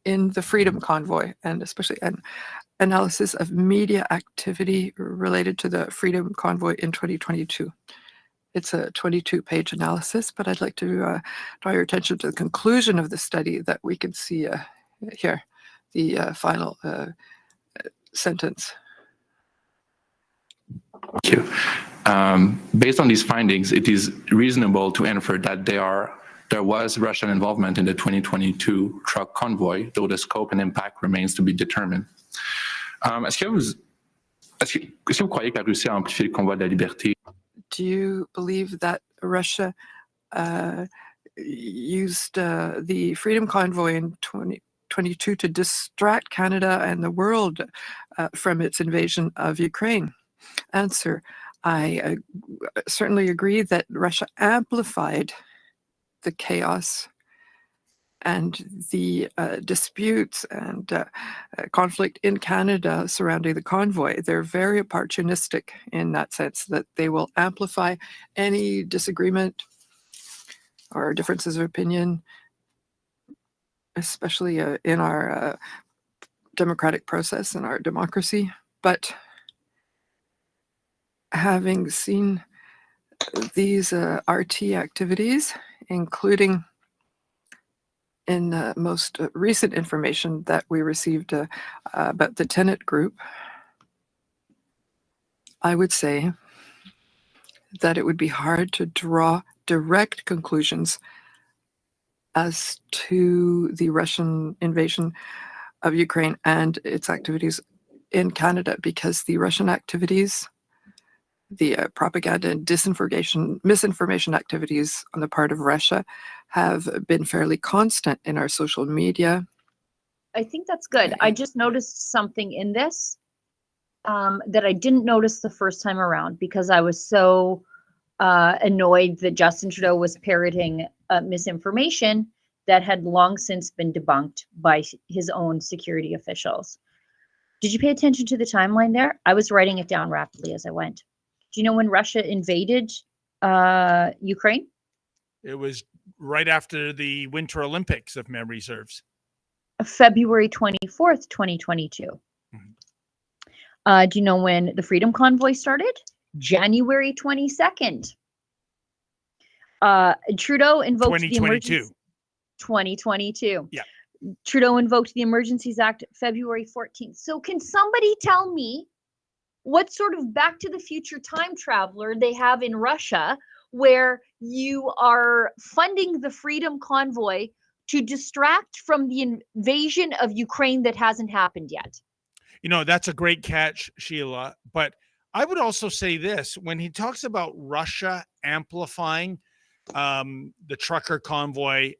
in the Freedom Convoy, and especially an analysis of media activity related to the Freedom Convoy in 2022. It's a 22-page analysis, but I'd like to draw your attention to the conclusion of the study that we can see here, the final sentence. Thank you. Based on these findings, it is reasonable to infer that there was Russian involvement in the 2022 truck convoy, though the scope and impact remains to be determined. Est-ce que vous croyez qu'elle a réussi à amplifier le convoi de la liberté? Do you believe that Russia used the Freedom Convoy in 2022 to distract Canada and the world from its invasion of Ukraine? Answer, I certainly agree that Russia amplified the chaos and the disputes and conflict in Canada surrounding the convoy. They're very opportunistic in that sense, that they will amplify any disagreement or differences of opinion, especially in our democratic process and our democracy. But having seen these RT activities, including in the most recent information that we received about the Tenet Group, I would say that it would be hard to draw direct conclusions as to the Russian invasion of Ukraine and its activities in Canada, because the Russian activities, the propaganda and misinformation activities on the part of Russia have been fairly constant in our social media. I think that's good. I just noticed something in this that I didn't notice the first time around, because I was so annoyed that Justin Trudeau was parroting misinformation that had long since been debunked by his own security officials. Did you pay attention to the timeline there? I was writing it down rapidly as I went. Do you know when Russia invaded Ukraine? It was right after the Winter Olympics, if memory serves. February 24th, 2022. Do you know when the Freedom Convoy started? January 22nd. Trudeau invoked the emergency. 2022. Yeah. Trudeau invoked the Emergencies Act February 14th. So can somebody tell me what sort of Back to the Future time traveler they have in Russia, where you are funding the Freedom Convoy to distract from the invasion of Ukraine that hasn't happened yet. You know, that's a great catch, Sheila. But I would also say this, when he talks about Russia amplifying the trucker convoy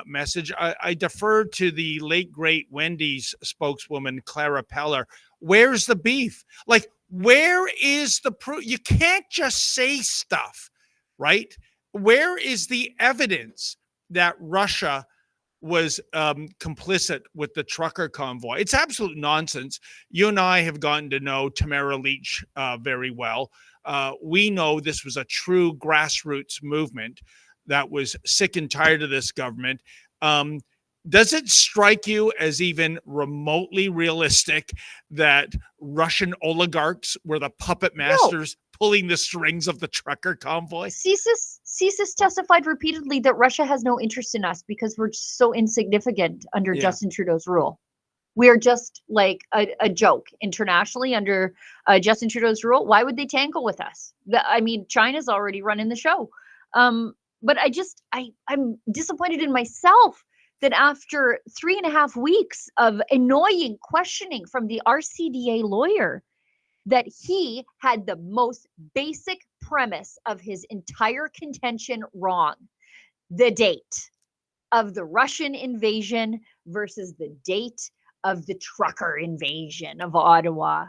message, I defer to the late, great Wendy's spokeswoman, Clara Peller. Where's the beef? Like, where is the proof? You can't just say stuff, right? Where is the evidence that Russia was complicit with the trucker convoy? It's absolute nonsense. You and I have gotten to know Tamara Leach very well. We know this was a true grassroots movement that was sick and tired of this government. Does it strike you as even remotely realistic that Russian oligarchs were the puppet masters pulling the strings of the trucker convoy? CSIS testified repeatedly that Russia has no interest in us because we're so insignificant under Justin Trudeau's rule. We are just like a joke internationally under Justin Trudeau's rule. Why would they tangle with us? I mean, China's already running the show. But I'm disappointed in myself that after 3.5 weeks of annoying questioning from the RCDA lawyer, that he had the most basic premise of his entire contention wrong. The date of the Russian invasion versus the date of the trucker invasion of Ottawa.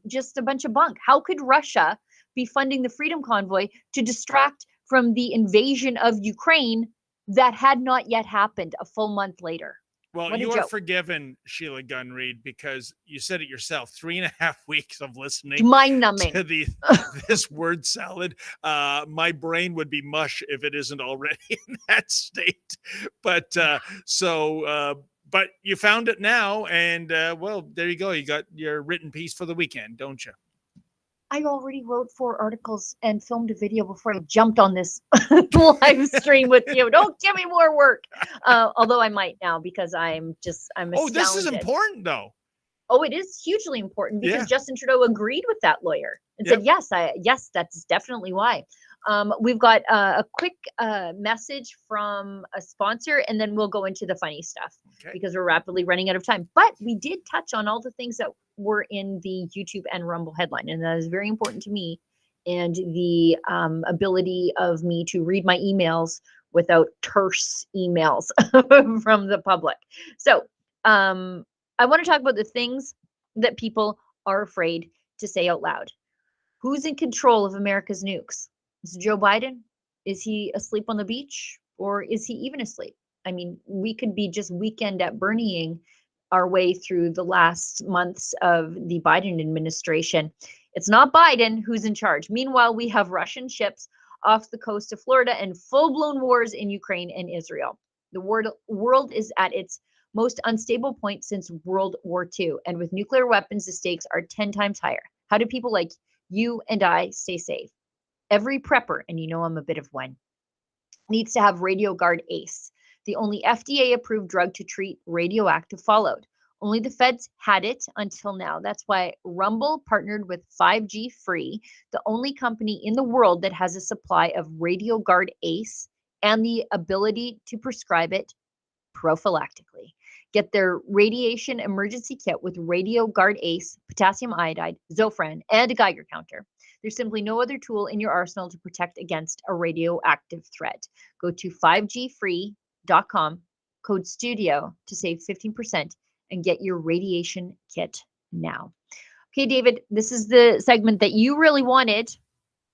Just a bunch of bunk. How could Russia be funding the Freedom Convoy to distract from the invasion of Ukraine that had not yet happened a full month later? Well, you are forgiven, Sheila Gunn-Reid, because you said it yourself, 3.5 weeks of listening mind-numbing to this word salad. My brain would be mush if it isn't already in that state. But but you found it now, and well, there you go. You got your written piece for the weekend, don't you? I already wrote 4 articles and filmed a video before I jumped on this live stream with you. Don't give me more work. Although I might now, because I'm astounded. Oh, this is important though. Oh, it is hugely important because Justin Trudeau agreed with that lawyer and said, yes, that's definitely why. We've got a quick message from a sponsor, and then we'll go into the funny stuff because we're rapidly running out of time. But we did touch on all the things that were in the YouTube and Rumble headline, and that is very important to me, and the ability of me to read my emails without terse emails from the public. So I want to talk about the things that people are afraid to say out loud. Who's in control of America's nukes? Is it Joe Biden? Is he asleep on the beach, or is he even asleep? I mean, we could be just weekend at Bernieing our way through the last months of the Biden administration. It's not Biden who's in charge. Meanwhile, we have Russian ships off the coast of Florida and full-blown wars in Ukraine and Israel. The world is at its most unstable point since World War II. And with nuclear weapons, the stakes are 10 times higher. How do people like you and I stay safe? Every prepper, and you know I'm a bit of one, needs to have RadioGuard ACE, the only FDA-approved drug to treat radioactive fallout. Only the feds had it until now. That's why Rumble partnered with 5G Free, the only company in the world that has a supply of RadioGuard ACE and the ability to prescribe it prophylactically. Get their radiation emergency kit with RadioGuard ACE, potassium iodide, Zofran, and a Geiger counter. There's simply no other tool in your arsenal to protect against a radioactive threat. Go to 5gfree.com, code STUDIO to save 15% and get your radiation kit now. Okay, David, this is the segment that you really wanted,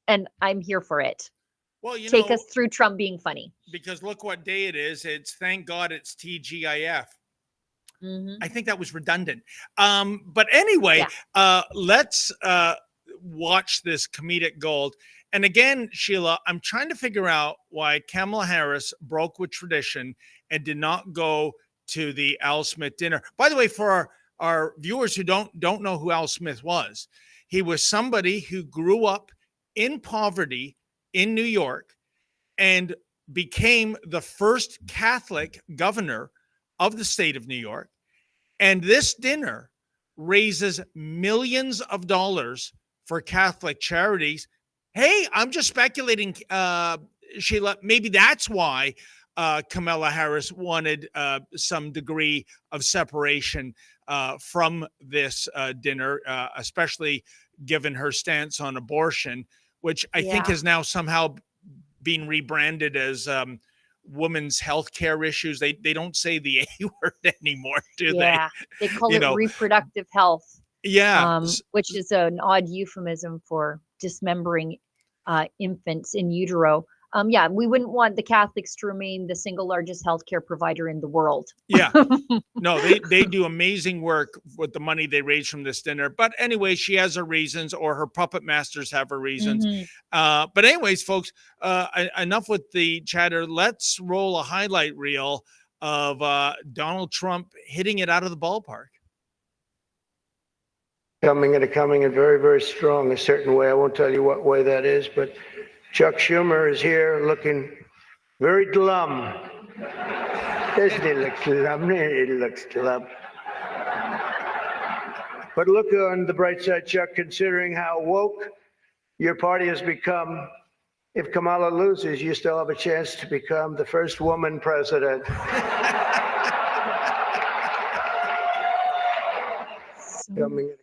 and I'm here for it. Well, you Take know, us through Trump being funny. Because look what day it is. It's thank God it's TGIF. I think that was redundant. But anyway, let's watch this comedic gold. And again, Sheila, I'm trying to figure out why Kamala Harris broke with tradition and did not go to the Al Smith dinner. By the way, for our viewers who don't know who Al Smith was, he was somebody who grew up in poverty in New York and became the first Catholic governor of the state of New York. And this dinner raises millions of dollars for Catholic charities. Hey, I'm just speculating, Sheila, maybe that's why Kamala Harris wanted some degree of separation from this dinner, especially given her stance on abortion, which I think has now somehow been rebranded as women's health care issues. They don't say the A word anymore, do they? Yeah, they call it reproductive health. Yeah. Which is an odd euphemism for dismembering infants in utero. Yeah, we wouldn't want the Catholics to remain the single largest healthcare provider in the world. Yeah. No, they do amazing work with the money they raise from this dinner. But anyway, she has her reasons, or her puppet masters have her reasons. But anyways, folks, enough with the chatter. Let's roll a highlight reel of Donald Trump hitting it out of the ballpark. Coming in very, very strong a certain way. I won't tell you what way that is, but Chuck Schumer is here looking very glum. Doesn't he look glum? He looks glum. But look on the bright side, Chuck, considering how woke your party has become. If Kamala loses, you still have a chance to become the first woman president.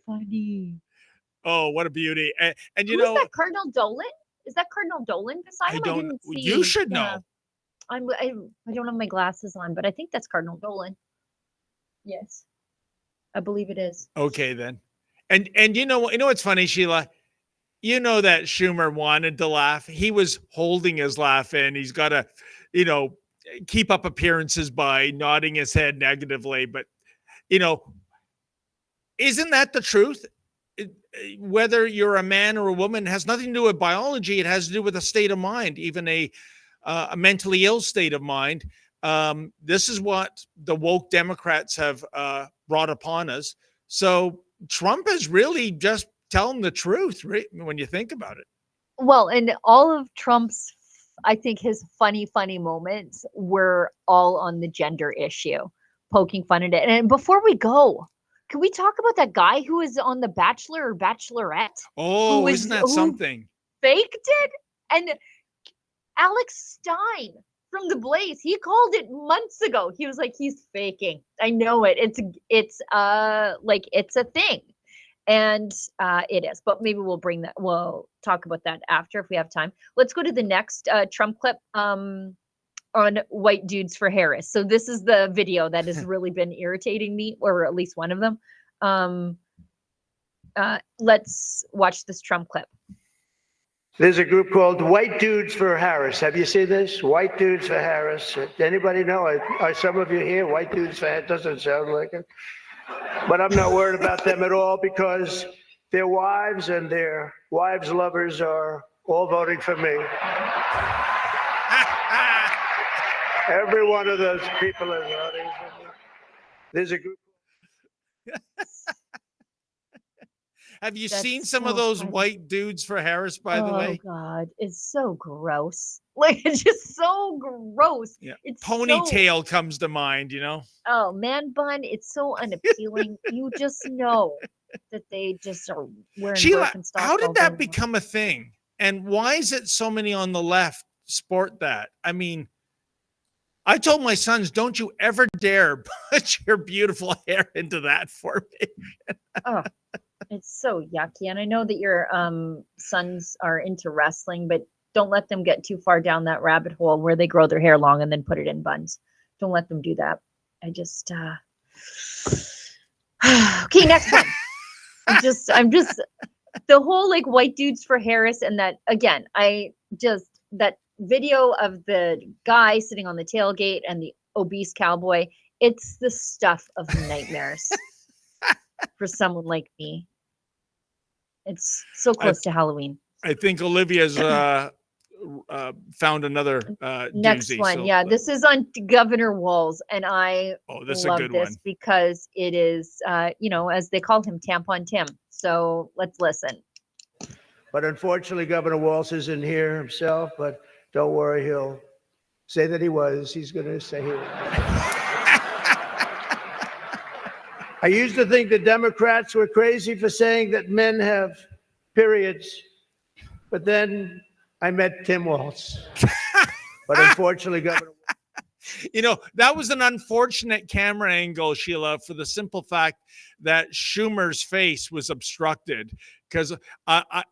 Funny. Oh, what a beauty. And you Who's know, that, Cardinal Dolan? Is that Cardinal Dolan beside him? I didn't see. You should know. I don't have my glasses on, but I think that's Cardinal Dolan. Yes, I believe it is. Okay, then. And you know what's funny, Sheila? You know that Schumer wanted to laugh. He was holding his laugh in. He's got to, keep up appearances by nodding his head negatively. But, isn't that the truth? Whether you're a man or a woman, it has nothing to do with biology. It has to do with a state of mind, even a mentally ill state of mind. This is what the woke Democrats have brought upon us. So Trump is really just telling the truth, right, when you think about it. Well, and all of Trump's, I think his funny moments were all on the gender issue, poking fun at it. And before we go, can we talk about that guy who was on The Bachelor or Bachelorette? Oh, isn't that something? Faked it? And Alex Stein from The Blaze, he called it months ago. He was like, he's faking. I know it. It's a thing. And it is. But maybe we'll talk about that after if we have time. Let's go to the next Trump clip. On White Dudes for Harris. So this is the video that has really been irritating me, or at least one of them. Let's watch this Trump clip. There's a group called White Dudes for Harris. Have you seen this? White Dudes for Harris. Anybody know? Are some of you here? White Dudes for Harris doesn't sound like it. But I'm not worried about them at all because their wives and their wives' lovers are all voting for me. Every one of those people is voting for me. There's a group. Have you seen some of those White Dudes for Harris, by the way? Oh, God. It's so gross. Like, it's just so gross. Yeah. It's Ponytail comes to mind, Oh, man bun. It's so unappealing. You just know that they just are wearing Sheila, Birkenstocks how did all that day become a thing? And why is it so many on the left sport that? I mean, I told my sons, don't you ever dare put your beautiful hair into that formation. Oh, it's so yucky. And I know that your sons are into wrestling, but don't let them get too far down that rabbit hole where they grow their hair long and then put it in buns. Don't let them do that. I just okay, next one. I'm just the whole like White Dudes for Harris, and that again, that video of the guy sitting on the tailgate and the obese cowboy, it's the stuff of nightmares for someone like me. It's so close to Halloween. I think Olivia's found another next doozy, one. Yeah, this is on Governor Walz, and I this love is a good this one. because it is, as they call him, Tampon Tim. So let's listen. But unfortunately, Governor Walz isn't here himself, but don't worry, he'll say that he was. He's going to say he was. I used to think the Democrats were crazy for saying that men have periods. But then I met Tim Walz. But unfortunately, Governor. You know, that was an unfortunate camera angle, Sheila, for the simple fact that Schumer's face was obstructed. Because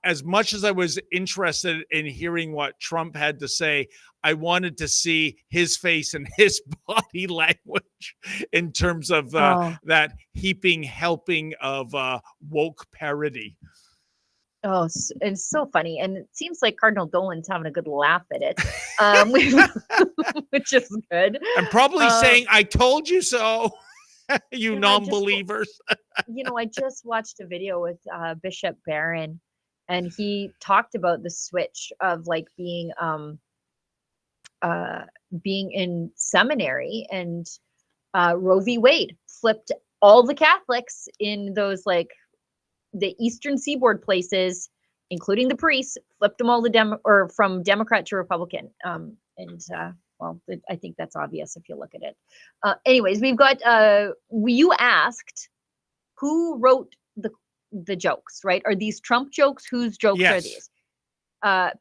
as much as I was interested in hearing what Trump had to say, I wanted to see his face and his body language in terms of that heaping helping of woke parody. Oh, it's so funny. And it seems like Cardinal Dolan's having a good laugh at it, which is good. I'm probably saying, I told you so, you non-believers. I just watched a video with Bishop Barron, and he talked about the switch of like being in seminary, and Roe v. Wade flipped all the Catholics in those like the Eastern Seaboard places, including the priests, flipped them all from Democrat to Republican. Well, I think that's obvious if you look at it. Anyways, we've got, you asked who wrote the jokes, right? Are these Trump jokes? Whose jokes are these?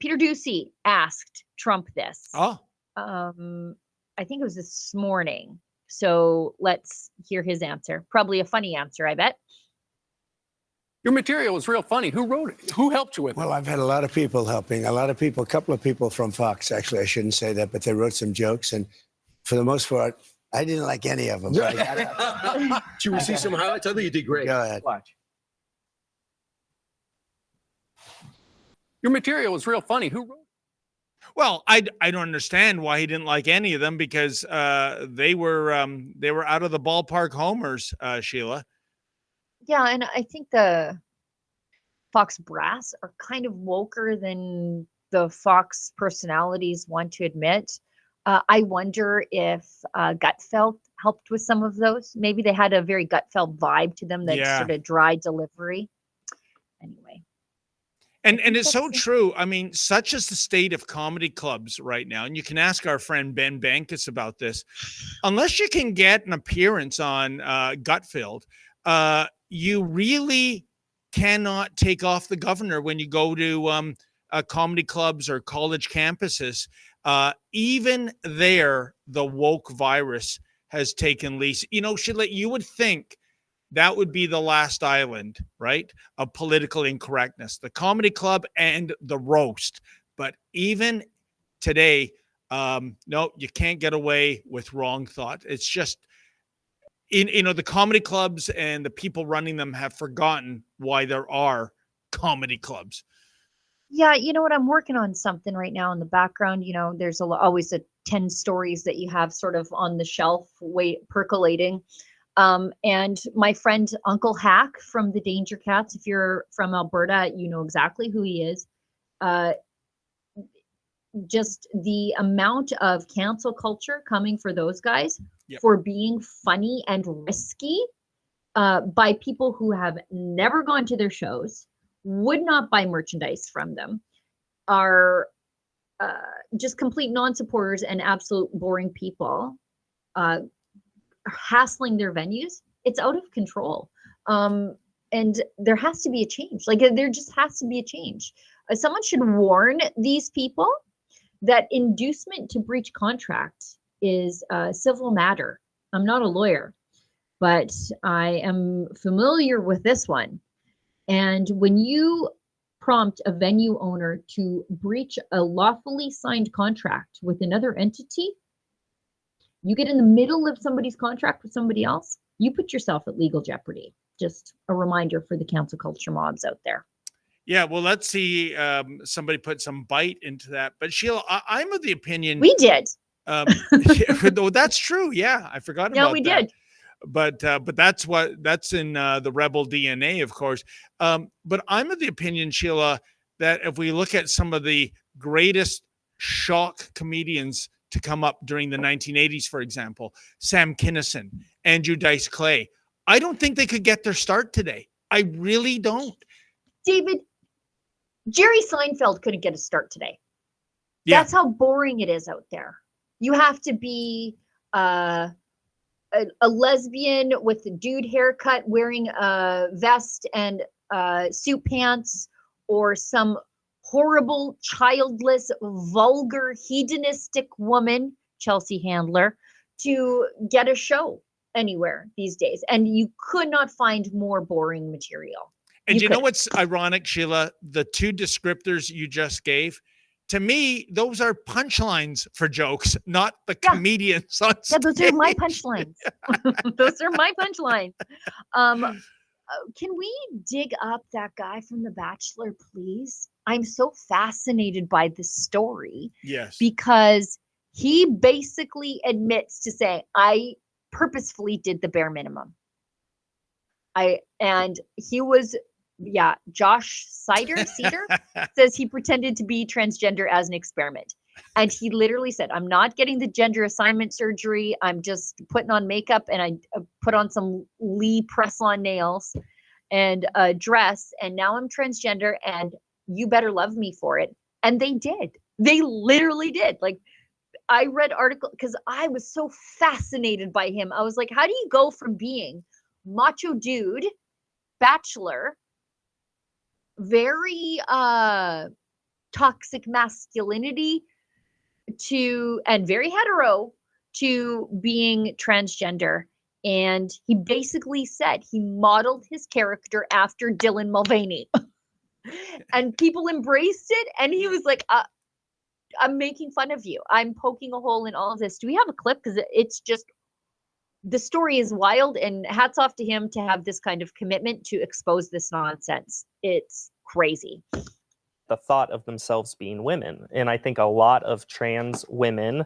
Peter Ducey asked Trump this. Oh. I think it was this morning. So let's hear his answer. Probably a funny answer, I bet. Your material was real funny. Who wrote it? Who helped you with it? Well, I've had a lot of people helping. A couple of people from Fox, actually. I shouldn't say that, but they wrote some jokes. And for the most part, I didn't like any of them. Should we see some highlights? I think you did great. Go ahead. Watch. Your material was real funny. Who wrote it? Well, I don't understand why he didn't like any of them, because they were out of the ballpark homers, Sheila. Yeah, and I think the Fox brass are kind of woker than the Fox personalities want to admit. I wonder if Gutfeld helped with some of those. Maybe they had a very Gutfeld vibe to them, that sort of dry delivery. Anyway. And it's so true. I mean, such is the state of comedy clubs right now. And you can ask our friend Ben Bankus about this. Unless you can get an appearance on Gutfeld, you really cannot take off the governor when you go to comedy clubs or college campuses. Even there, the woke virus has taken lease. Sheila, you would think that would be the last island, right, of political incorrectness, the comedy club and the roast. But even today, no, you can't get away with wrong thought. It's just, the comedy clubs and the people running them have forgotten why there are comedy clubs. Yeah, you know what? I'm working on something right now in the background. There's always 10 stories that you have sort of on the shelf, percolating. And my friend Uncle Hack from the Danger Cats, if you're from Alberta, you know exactly who he is. Just the amount of cancel culture coming for those guys for being funny and risky by people who have never gone to their shows, would not buy merchandise from them, are just complete non-supporters and absolute boring people, hassling their venues. It's out of control. And there has to be a change. There just has to be a change. Someone should warn these people that inducement to breach contract is a civil matter. I'm not a lawyer, but I am familiar with this one. And when you prompt a venue owner to breach a lawfully signed contract with another entity, you get in the middle of somebody's contract with somebody else, you put yourself at legal jeopardy. Just a reminder for the cancel culture mobs out there. Yeah, well, let's see somebody put some bite into that. But Sheila, I'm of the opinion we did. No, that's true. Yeah, I forgot about that. Yeah, we did. But that's in the rebel DNA, of course. But I'm of the opinion, Sheila, that if we look at some of the greatest shock comedians to come up during the 1980s, for example, Sam Kinison, Andrew Dice Clay, I don't think they could get their start today. I really don't. David, Jerry Seinfeld couldn't get a start today. Yeah. That's how boring it is out there. You have to be a lesbian with a dude haircut, wearing a vest and suit pants, or some horrible, childless, vulgar, hedonistic woman, Chelsea Handler, to get a show anywhere these days. And you could not find more boring material. And you know what's ironic, Sheila? The two descriptors you just gave, to me, those are punchlines for jokes, not the comedians on stage. Yeah, those are my punchlines. Those are my punchlines. Can we dig up that guy from The Bachelor, please? I'm so fascinated by this story. Yes. Because he basically admits to say, I purposefully did the bare minimum. And he was, Josh Cedar says he pretended to be transgender as an experiment. And he literally said, I'm not getting the gender assignment surgery. I'm just putting on makeup, and I put on some Lee press-on nails and a dress, and now I'm transgender, and you better love me for it. And they did. They literally did. Like, I read article because I was so fascinated by him. I was like, how do you go from being macho dude, bachelor, very toxic masculinity, and very hetero, to being transgender? And he basically said he modeled his character after Dylan Mulvaney. And people embraced it, and he was like, I'm making fun of you. I'm poking a hole in all of this. Do we have a clip? Because it's just, the story is wild, and hats off to him to have this kind of commitment to expose this nonsense. It's crazy. The thought of themselves being women. And I think a lot of trans women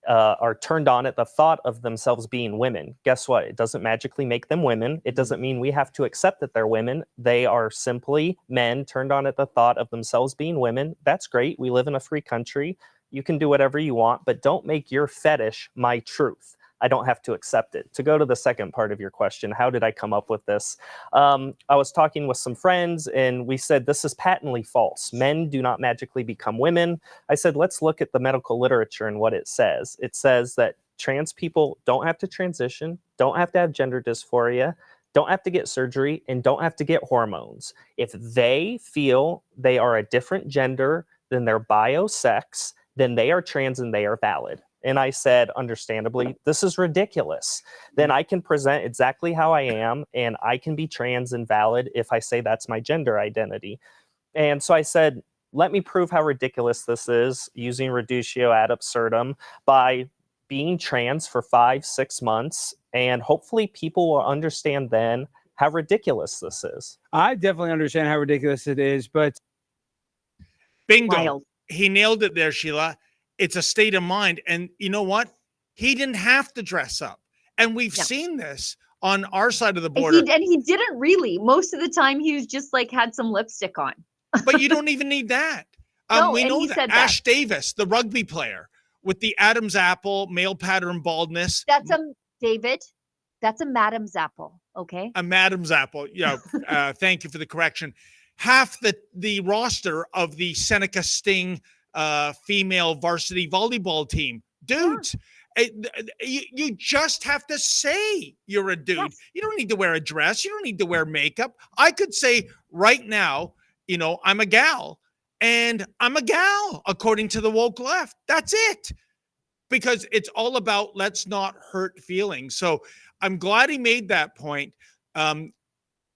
are turned on at the thought of themselves being women. Guess what? It doesn't magically make them women. It doesn't mean we have to accept that they're women. They are simply men turned on at the thought of themselves being women. That's great. We live in a free country. You can do whatever you want, but don't make your fetish my truth. I don't have to accept it. To go to the second part of your question, how did I come up with this? I was talking with some friends, and we said, this is patently false. Men do not magically become women. I said, let's look at the medical literature and what it says. It says that trans people don't have to transition, don't have to have gender dysphoria, don't have to get surgery, and don't have to get hormones. If they feel they are a different gender than their bio sex, then they are trans and they are valid. And I said, understandably, this is ridiculous. Then I can present exactly how I am, and I can be trans and valid if I say that's my gender identity. And so I said, let me prove how ridiculous this is using reductio ad absurdum by being trans for 5-6 months. And hopefully people will understand then how ridiculous this is. I definitely understand how ridiculous it is, but bingo. Wild. He nailed it there, Sheila. It's a state of mind. And you know what? He didn't have to dress up. And we've seen this on our side of the border. And he didn't really. Most of the time, he was just like had some lipstick on. But you don't even need that. No, we and know he that. said Ash Davis, the rugby player with the Adam's apple, male pattern baldness. That's David. That's a Madam's apple. Okay. A Madam's apple. Yeah. Thank you for the correction. Half the roster of the Seneca Sting female varsity volleyball team. Dudes, you just have to say you're a dude. Yes. You don't need to wear a dress. You don't need to wear makeup. I could say right now, I'm a gal, and I'm a gal according to the woke left. That's it. Because it's all about let's not hurt feelings. So I'm glad he made that point.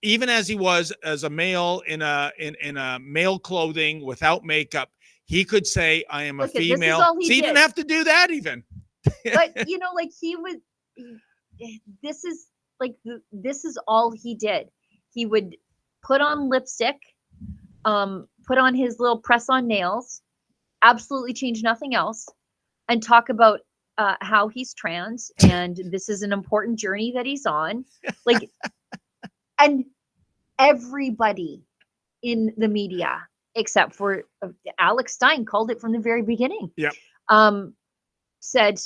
Even as he was as a male in a male clothing without makeup, he could say, I am a female. So he didn't have to do that even. But, this is all he did. He would put on lipstick, put on his little press-on nails, absolutely change nothing else, and talk about how he's trans, and this is an important journey that he's on. And everybody in the media, except for Alex Stein, called it from the very beginning. Yeah. Said,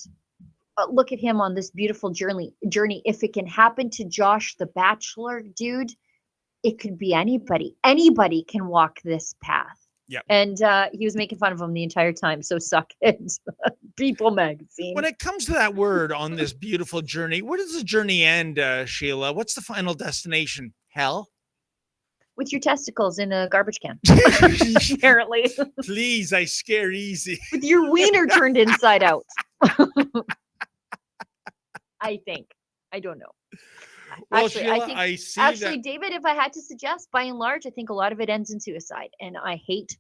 look at him on this beautiful journey. If it can happen to Josh, the Bachelor dude, it could be anybody. Anybody can walk this path. Yeah. And he was making fun of him the entire time. So suck it, People magazine. When it comes to that word on this beautiful journey, where does the journey end, Sheila? What's the final destination? Hell? with your testicles in a garbage can. Apparently. Please, I scare easy. With your wiener turned inside out. I think. I don't know. Well, Actually, Sheila, I see actually, that. David, if I had to suggest, by and large, I think a lot of it ends in suicide. And I hate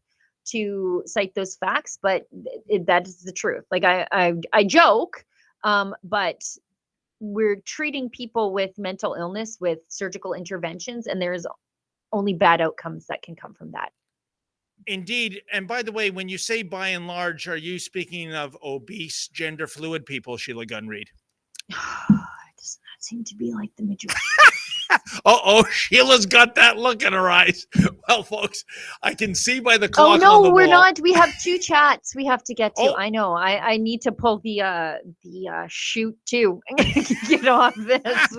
to cite those facts, but that is the truth. Like I joke, but we're treating people with mental illness with surgical interventions, and there's only bad outcomes that can come from that. Indeed. And by the way, when you say by and large, are you speaking of obese, gender fluid people, Sheila Gunn-Reid? It does not seem to be like the majority. Oh, Sheila's got that look in her eyes. Well, folks, I can see by the clock. Oh no, on the we're wall. not. We have 2 chats we have to get to. Oh. I know. I need to pull the chute too. Get off this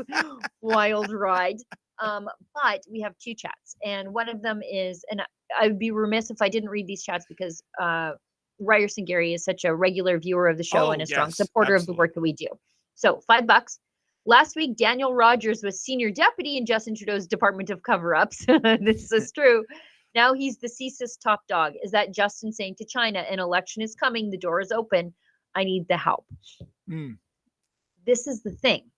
wild ride. But we have 2 chats, and one of them is, and I would be remiss if I didn't read these chats because Ryerson Gary is such a regular viewer of the show and a strong supporter of the work that we do. So $5. Last week, Daniel Rogers was senior deputy in Justin Trudeau's Department of Cover-Ups. This is true. Now he's the CSIS top dog. Is that Justin saying to China, an election is coming, the door is open, I need the help? This is the thing.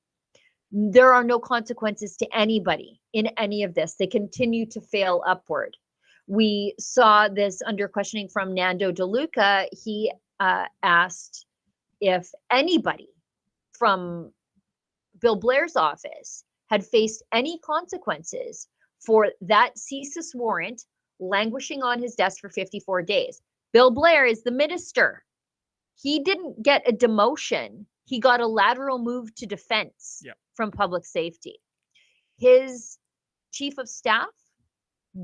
There are no consequences to anybody in any of this. They continue to fail upward. We saw this under questioning from Nando DeLuca. He asked if anybody from Bill Blair's office had faced any consequences for that CSIS warrant languishing on his desk for 54 days. Bill Blair is the minister. He didn't get a demotion. He got a lateral move to defense from public safety. His chief of staff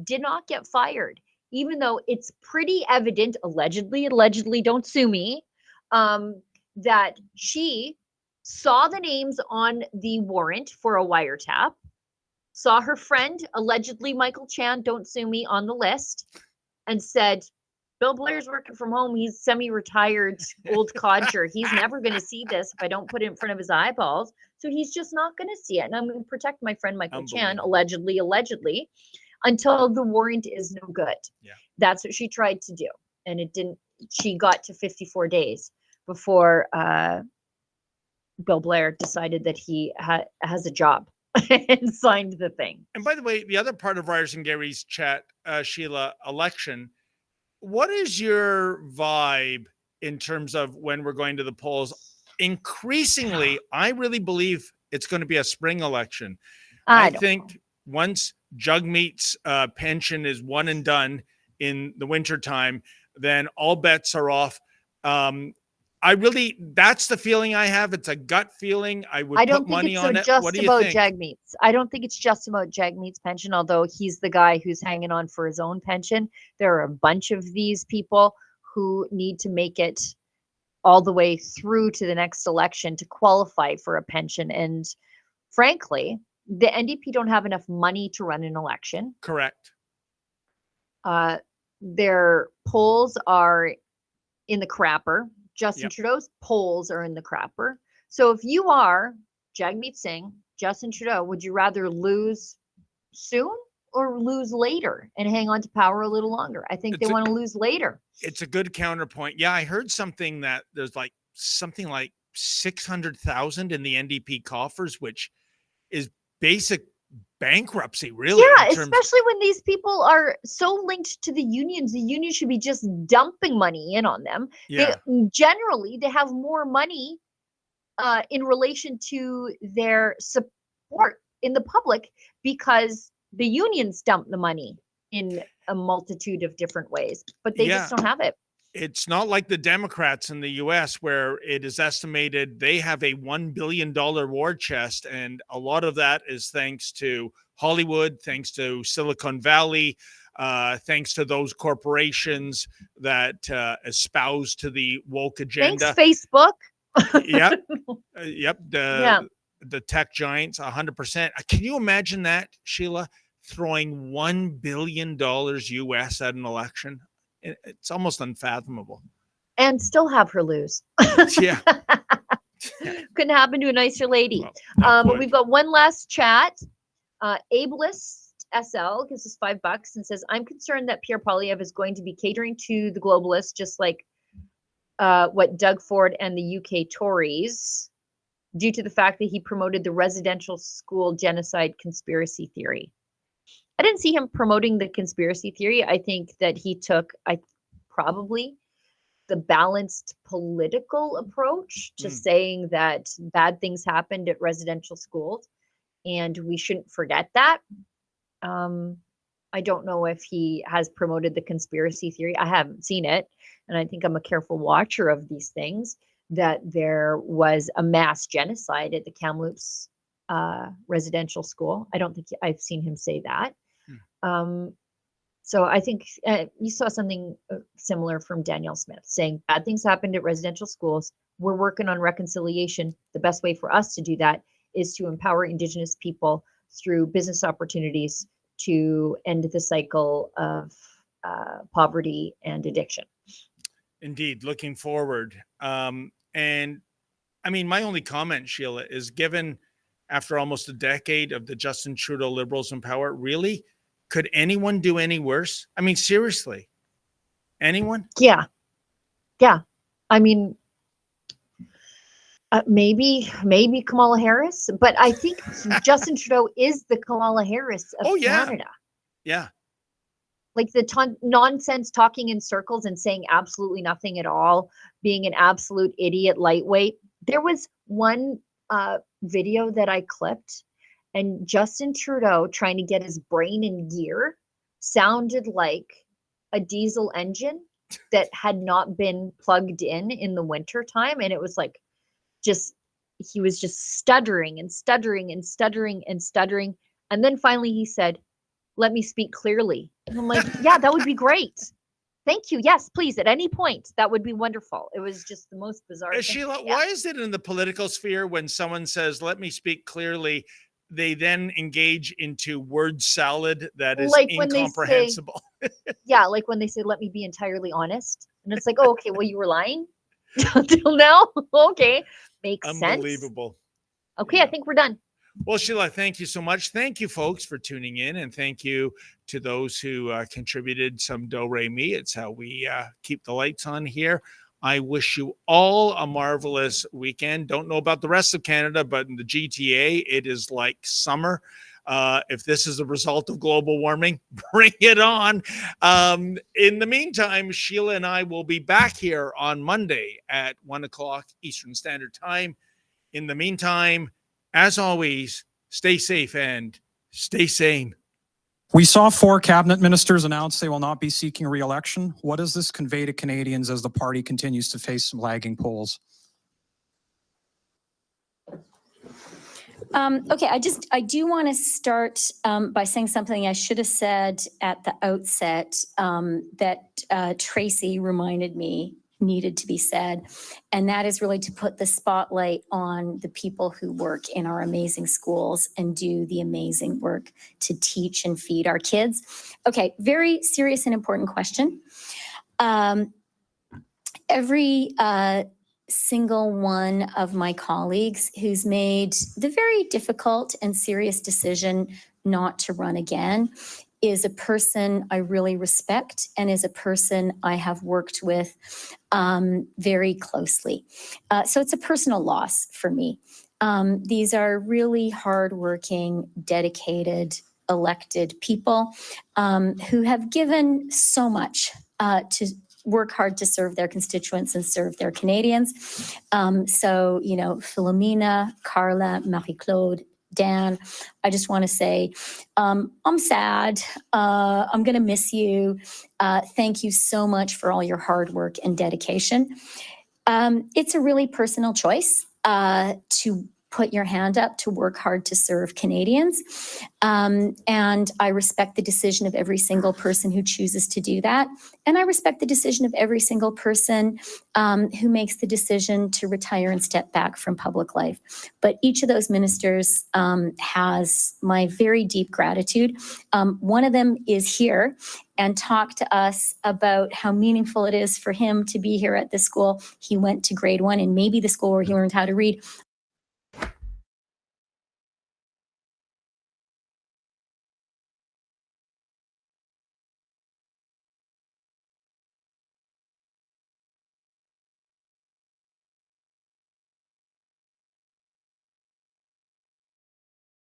did not get fired, even though it's pretty evident, allegedly, don't sue me, that she saw the names on the warrant for a wiretap, saw her friend, allegedly Michael Chan, don't sue me, on the list, and said, Bill Blair's working from home. He's semi-retired old codger. He's never going to see this if I don't put it in front of his eyeballs. So he's just not going to see it. And I'm going to protect my friend Michael Chan, allegedly, until the warrant is no good. That's what she tried to do. And it didn't. She got to 54 days before Bill Blair decided that he has a job and signed the thing. And by the way, the other part of Ryerson Gary's chat, Sheila, election, what is your vibe in terms of when we're going to the polls? Increasingly, I really believe it's going to be a spring election. I think once Jagmeet's pension is one and done in the wintertime, then all bets are off. That's the feeling I have. It's a gut feeling. I would put money on it. What do you think? Jagmeet's. I don't think it's just about Jagmeet's pension, although he's the guy who's hanging on for his own pension. There are a bunch of these people who need to make it all the way through to the next election to qualify for a pension. And frankly, the NDP don't have enough money to run an election. Correct. Their polls are in the crapper. Justin Trudeau's polls are in the crapper. So if you are Jagmeet Singh, Justin Trudeau, would you rather lose soon or lose later and hang on to power a little longer? I think they want to lose later. It's a good counterpoint. Yeah, I heard something that there's something like 600,000 in the NDP coffers, which is basic bankruptcy, really. Yeah, especially when these people are so linked to the unions. The union should be just dumping money in on them. Yeah. They have more money in relation to their support in the public because the unions dump the money in a multitude of different ways, but they just don't have it. It's not like the Democrats in the US where it is estimated they have a $1 billion war chest. And a lot of that is thanks to Hollywood, thanks to Silicon Valley, thanks to those corporations that espouse to the woke agenda. Thanks, Facebook. The tech giants, 100%. Can you imagine that, Sheila, throwing $1 billion US at an election? It's almost unfathomable. And still have her lose. Yeah. Couldn't happen to a nicer lady. We've got one last chat. Ableist SL gives us $5 and says, I'm concerned that Pierre Poilievre is going to be catering to the globalists, just like what Doug Ford and the UK Tories, due to the fact that he promoted the residential school genocide conspiracy theory. I didn't see him promoting the conspiracy theory. I think that he took, probably the balanced political approach to saying that bad things happened at residential schools, and we shouldn't forget that. I don't know if he has promoted the conspiracy theory. I haven't seen it, and I think I'm a careful watcher of these things, that there was a mass genocide at the Kamloops residential school. I don't think I've seen him say that. So I think you saw something similar from Danielle Smith, saying bad things happened at residential schools. We're working on reconciliation. The best way for us to do that is to empower Indigenous people through business opportunities to end the cycle of poverty and addiction. Indeed, looking forward. And I mean, my only comment, Sheila, is given after almost a decade of the Justin Trudeau Liberals in power, really, could anyone do any worse? I mean, seriously, anyone? Yeah. I mean, maybe Kamala Harris, but I think Justin Trudeau is the Kamala Harris of Canada. Yeah. Like the nonsense, talking in circles and saying absolutely nothing at all, being an absolute idiot, lightweight. There was one video that I clipped, and Justin Trudeau, trying to get his brain in gear, sounded like a diesel engine that had not been plugged in the winter time. And it was like, he was just stuttering and stuttering and stuttering and stuttering. And then finally he said, "Let me speak clearly." And I'm like, yeah, that would be great. Thank you. Yes, please, at any point. That would be wonderful. It was just the most bizarre thing. Sheila, why is it in the political sphere when someone says, "Let me speak clearly," they then engage into word salad that is like incomprehensible? Yeah, like when they say, "Let me be entirely honest." And it's like, oh, okay, well, you were lying until now? Okay, makes sense. Unbelievable. Okay, I think we're done. Well, Sheila, thank you so much. Thank you, folks, for tuning in. And thank you to those who contributed some do-re-mi. It's how we keep the lights on here. I wish you all a marvelous weekend. Don't know about the rest of Canada, but in the GTA, it is like summer. If this is a result of global warming, bring it on. In the meantime, Sheila and I will be back here on Monday at 1 o'clock Eastern Standard Time. In the meantime, as always, stay safe and stay sane. We saw 4 cabinet ministers announce they will not be seeking re-election. What does this convey to Canadians as the party continues to face some lagging polls? Okay, I do want to start by saying something I should have said at the outset that Tracy reminded me needed to be said, and that is really to put the spotlight on the people who work in our amazing schools and do the amazing work to teach and feed our kids. Okay, very serious and important question. Every single one of my colleagues who's made the very difficult and serious decision not to run again is a person I really respect and is a person I have worked with very closely. So it's a personal loss for me. These are really hardworking, dedicated, elected people who have given so much to work hard to serve their constituents and serve their Canadians. So, you know, Philomena, Carla, Marie-Claude, Dan, I just want to say, I'm sad. I'm going to miss you. Thank you so much for all your hard work and dedication. It's a really personal choice to put your hand up to work hard to serve Canadians. And I respect the decision of every single person who chooses to do that. And I respect the decision of every single person who makes the decision to retire and step back from public life. But each of those ministers has my very deep gratitude. One of them is here and talked to us about how meaningful it is for him to be here at this school. He went to grade 1 and maybe the school where he learned how to read.